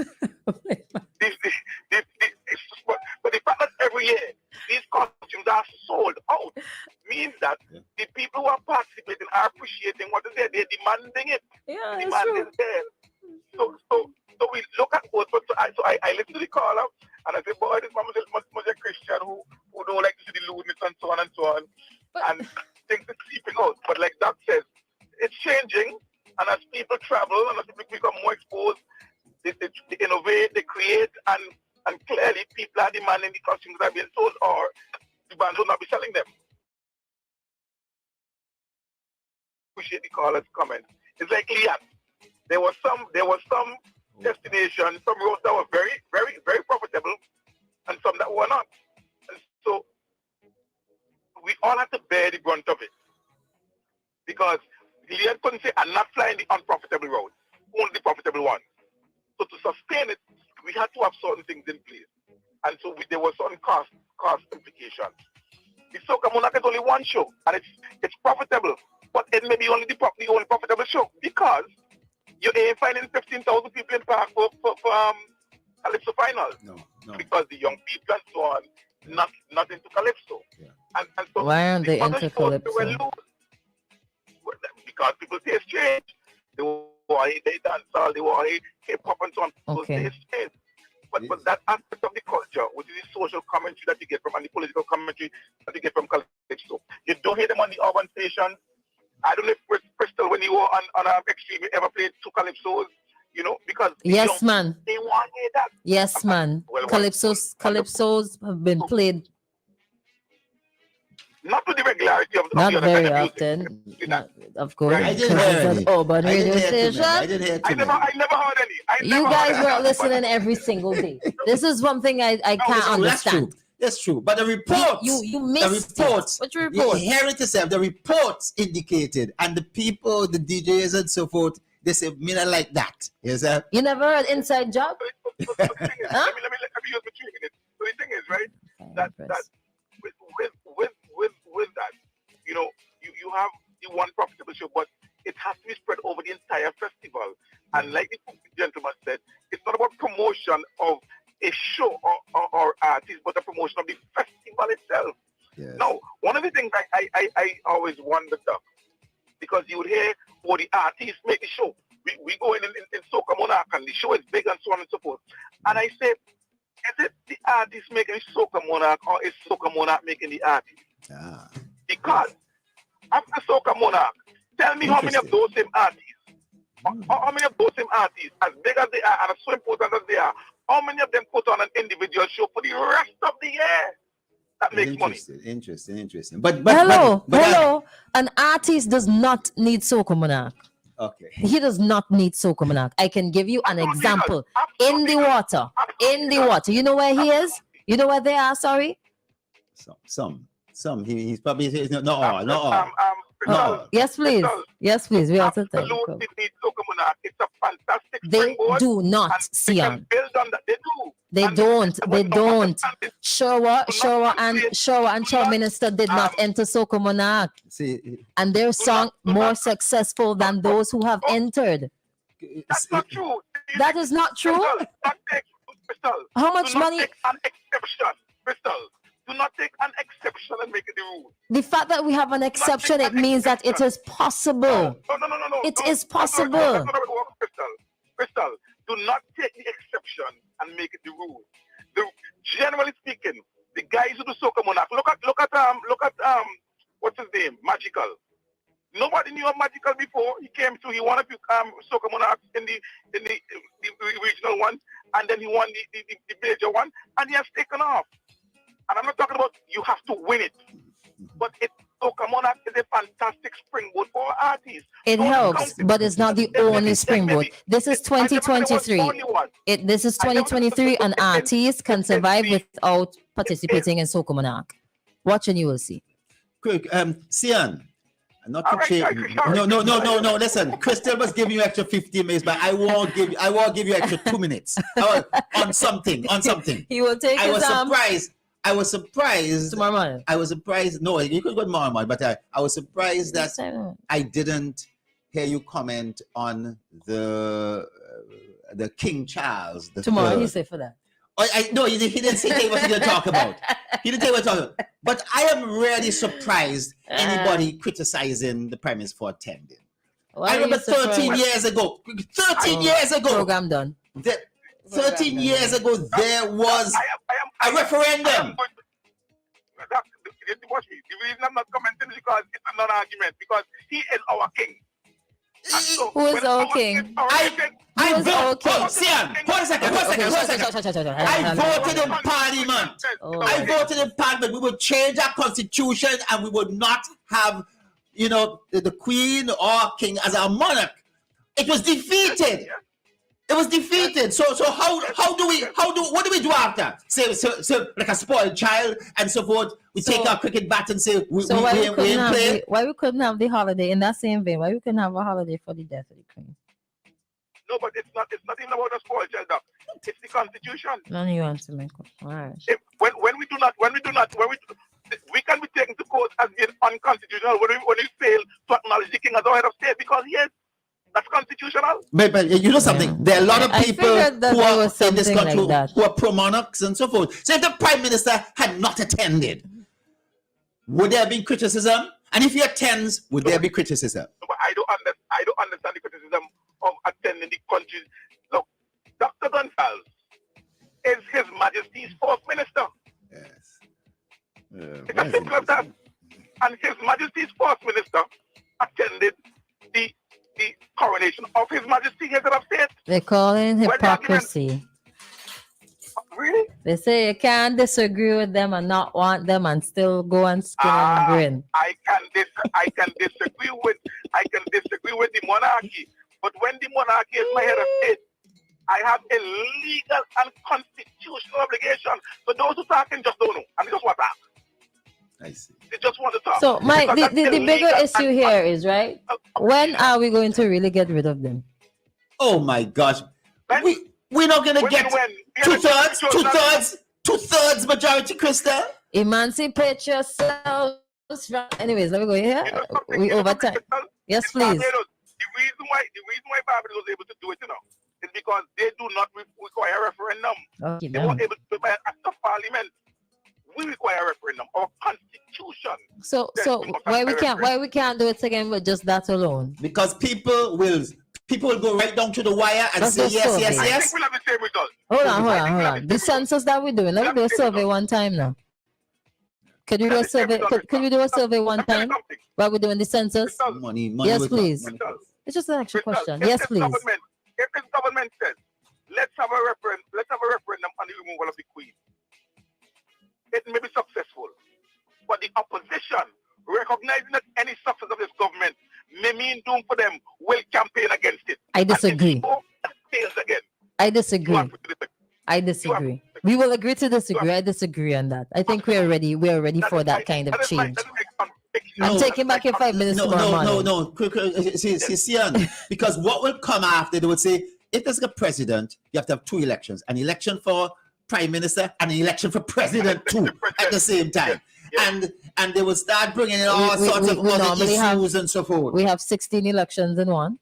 But the fact that every year these costumes are sold out means that the people who are participating are appreciating what is there. They're demanding it. Yeah, the demand is there. So we look at both. So I listen to the caller and I say, boy, this must be a Christian who don't like to see the lewdness and so on and so on. And things are creeping out. But like Doc says, it's changing. And as people travel and as people become more exposed, they innovate, they create, and clearly people are demanding the costumes that are being sold, or the bands will not be selling them. Appreciate the caller's comment. It's like Liat. There was some destinations, some roads that were very, very, very profitable, and some that were not. And so we all have to bear the brunt of it, because Liat couldn't say, "I'm not flying the unprofitable roads, only the profitable ones." So to sustain it, we had to have certain things in place, and so there was certain cost implications. The Soca Monarch is only one show, and it's profitable, but it may be only the only profitable show, because you ain't finding 15,000 people in park for Calypso finals. No. Because the young people and so on, not into Calypso. Yeah. And so why aren't they into Calypso? Because people taste change. They want they dance all, they want hip hop and so on. Okay. So taste change. But that aspect of the culture, which is the social commentary that you get from, and the political commentary that you get from Calypso, you don't hear them on the urban station. I don't know if Christal, when you were on Extreme, you ever played two Calypsos, you know, because yes, man. They want to hear that. Yes, man. Well, Calypsos have been played. Not with the regularity of not the other very kind of often. music. Not, of course. I didn't hear any. Urban radio station. I didn't hear too many. I never heard any. You guys weren't listening every single day. This is one thing I can't understand. That's true. But the report, you missed the reports. What report? You hear it yourself. The reports indicated, and the people, the DJs and so forth, they say, "Me not like that." Yes, sir. You never heard inside job? Let me use the 3 minutes. So the thing is, right, that with that, you know, you have the one profitable show, but it has to be spread over the entire festival. And like the gentleman said, it's not about promotion of a show or artist, but the promotion of the festival itself. Yes. Now, one of the things I always wondered, because you would hear, oh, the artists make the show. We go in Soca Monarch, and the show is big and so on and so forth. And I say, is it the artist making Soca Monarch, or is Soca Monarch making the artist? Because after Soca Monarch, tell me how many of those same artists, how many of those same artists, as big as they are and as so important as they are, how many of them put on an individual show for the rest of the year? That makes money. Interesting. But hello. An artist does not need Soca Monarch. Okay. He does not need Soca Monarch. I can give you an example. In the water. You know where he is? You know where they are? Sorry. Some. He's probably no. Yes, please. Yes, please. We have to tell. It's a fantastic They do not, Sion. They don't. Showa and Chow Minister did not enter Soca Monarch. And their song more successful than those who have entered. That's not true. That is not true. How much money? An exception, Crystal. Do not take an exception and make it the rule. The fact that we have an exception, it means that it is possible. No. It is possible. Crystal, do not take the exception and make it the rule. Generally speaking, the guys who do Soca Monarch, look at what's his name, Magical. Nobody knew of Magical before. He came through. He won a few Soca Monarchs in the regional one, and then he won the major one, and he has taken off. And I'm not talking about you have to win it, but Soca Monarch is a fantastic springboard for artists. It helps, but it's not the only springboard. This is 2023. This is 2023. An artist can survive without participating in Soca Monarch. Watch and you will see. Quick, Sian. Not to change. No. Listen, Christal was giving you extra 15 minutes, but I won't give you extra 2 minutes on something. He will take. I was surprised. Tomorrow morning. I was surprised. No, you could go tomorrow morning, but I was surprised that I didn't hear you comment on the King Charles. Tomorrow, he said for that. No, he didn't say what he didn't talk about. He didn't say what he talking about. But I am really surprised anybody criticizing the premise for attending. I remember 13 years ago. 13 years ago. Program done. 13 years ago, there was a referendum. Watch me. The reason I'm not commenting is because it's a non-argument. Because he is our king. Who is our king? I voted. Sian, hold a second. I voted in Parliament. I voted in Parliament. We would change our constitution and we would not have, the Queen or King as our monarch. It was defeated. It was defeated. So what do we do after? So like a spoiled child and so forth. We take our cricket bat and say we ain't play. Why we couldn't have the holiday in that same vein? Why we couldn't have a holiday for the death of the Queen? No, but it's not even about the spoiled child. It's the Constitution. None of you answer my question. All right. When we can be taken to court as being unconstitutional when we fail to acknowledge the king as our head of state because yes. That's constitutional. But you know something? There are a lot of people who are in this country who are pro-monarchs and so forth. So if the Prime Minister had not attended, would there be criticism? And if he attends, would there be criticism? But I don't understand the criticism of attending the country. Look, Dr. Gonsalves is His Majesty's Fourth Minister. Yes. It's as simple as that. And His Majesty's Fourth Minister attended the coronation of His Majesty Head of State. They call it hypocrisy. Really? They say you can't disagree with them and not want them and still go and skin and grin. I can disagree with the monarchy, but when the monarchy is my head of state, I have a legal and constitutional obligation. So those who talk just don't know, and they just want to talk. I see. They just want to talk. So, Mike, the bigger issue here is, right? When are we going to really get rid of them? Oh my gosh. We're not going to get two-thirds majority, Christal. Emancipate yourselves. Anyways, let me go here. We over time. Yes, please. The reason why Barbados was able to do it, is because they do not require a referendum. Okay, they weren't able to do it by an act of parliament. We require a referendum. Our constitution. So why we can't do it again with just that alone? Because people will go right down to the wire and say yes. I think we'll have the same result. Hold on. The census that we're doing, let me do a survey one time now. Could we do a survey? Could we do a survey one time while we're doing the census? Money Yes, with please. money. It's just an extra question. If Yes, this please. government says, let's have a referendum on the removal of the Queen, it may be successful. But the opposition, recognizing that any success of this government may mean doom for them, will campaign against it. I disagree. And it fails again. I disagree. I disagree. We will agree to disagree. I disagree on that. I think we're ready. We're ready for that kind of change. I'm taking back your 5 minutes tomorrow morning. No. See, because what will come after, they would say, if there's a president, you have to have 2 elections, an election for prime minister and an election for president too at the same time. And they will start bringing in all sorts of other issues and so forth. We have 16 elections in one.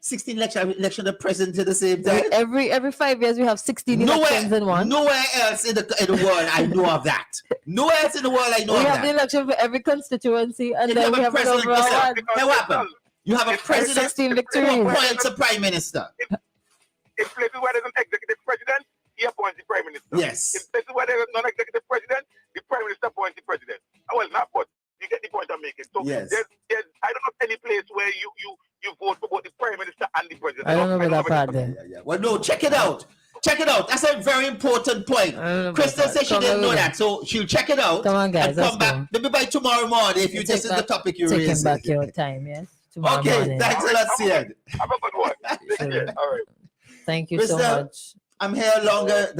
16 election of president at the same time. Every 5 years we have 16 elections in one. Nowhere else in the world I know of that. Nowhere else in the world I know of that. We have the election for every constituency, and then we have an overall one. Now what happened? You have a president 16 victories. who appoints a prime minister. In places where there's an executive president, he appoints the prime minister. Yes. In places where there's a non-executive president, the prime minister appoints the president. Well, not but you get the point I'm making. So yes. there's I don't know any place where you vote for both the prime minister and the president. I don't know about that part then. Well, no, check it out. Check it out. That's a very important point. Christal said she didn't know that, so she'll check it out. Come on, guys. And come back. Maybe by tomorrow morning, if you just is the topic you raised. Taking back your time, yes. Tomorrow Okay, morning. thanks a lot, Siad. Have a good one. Take care. All right. Thank you so Christal, much. I'm here longer than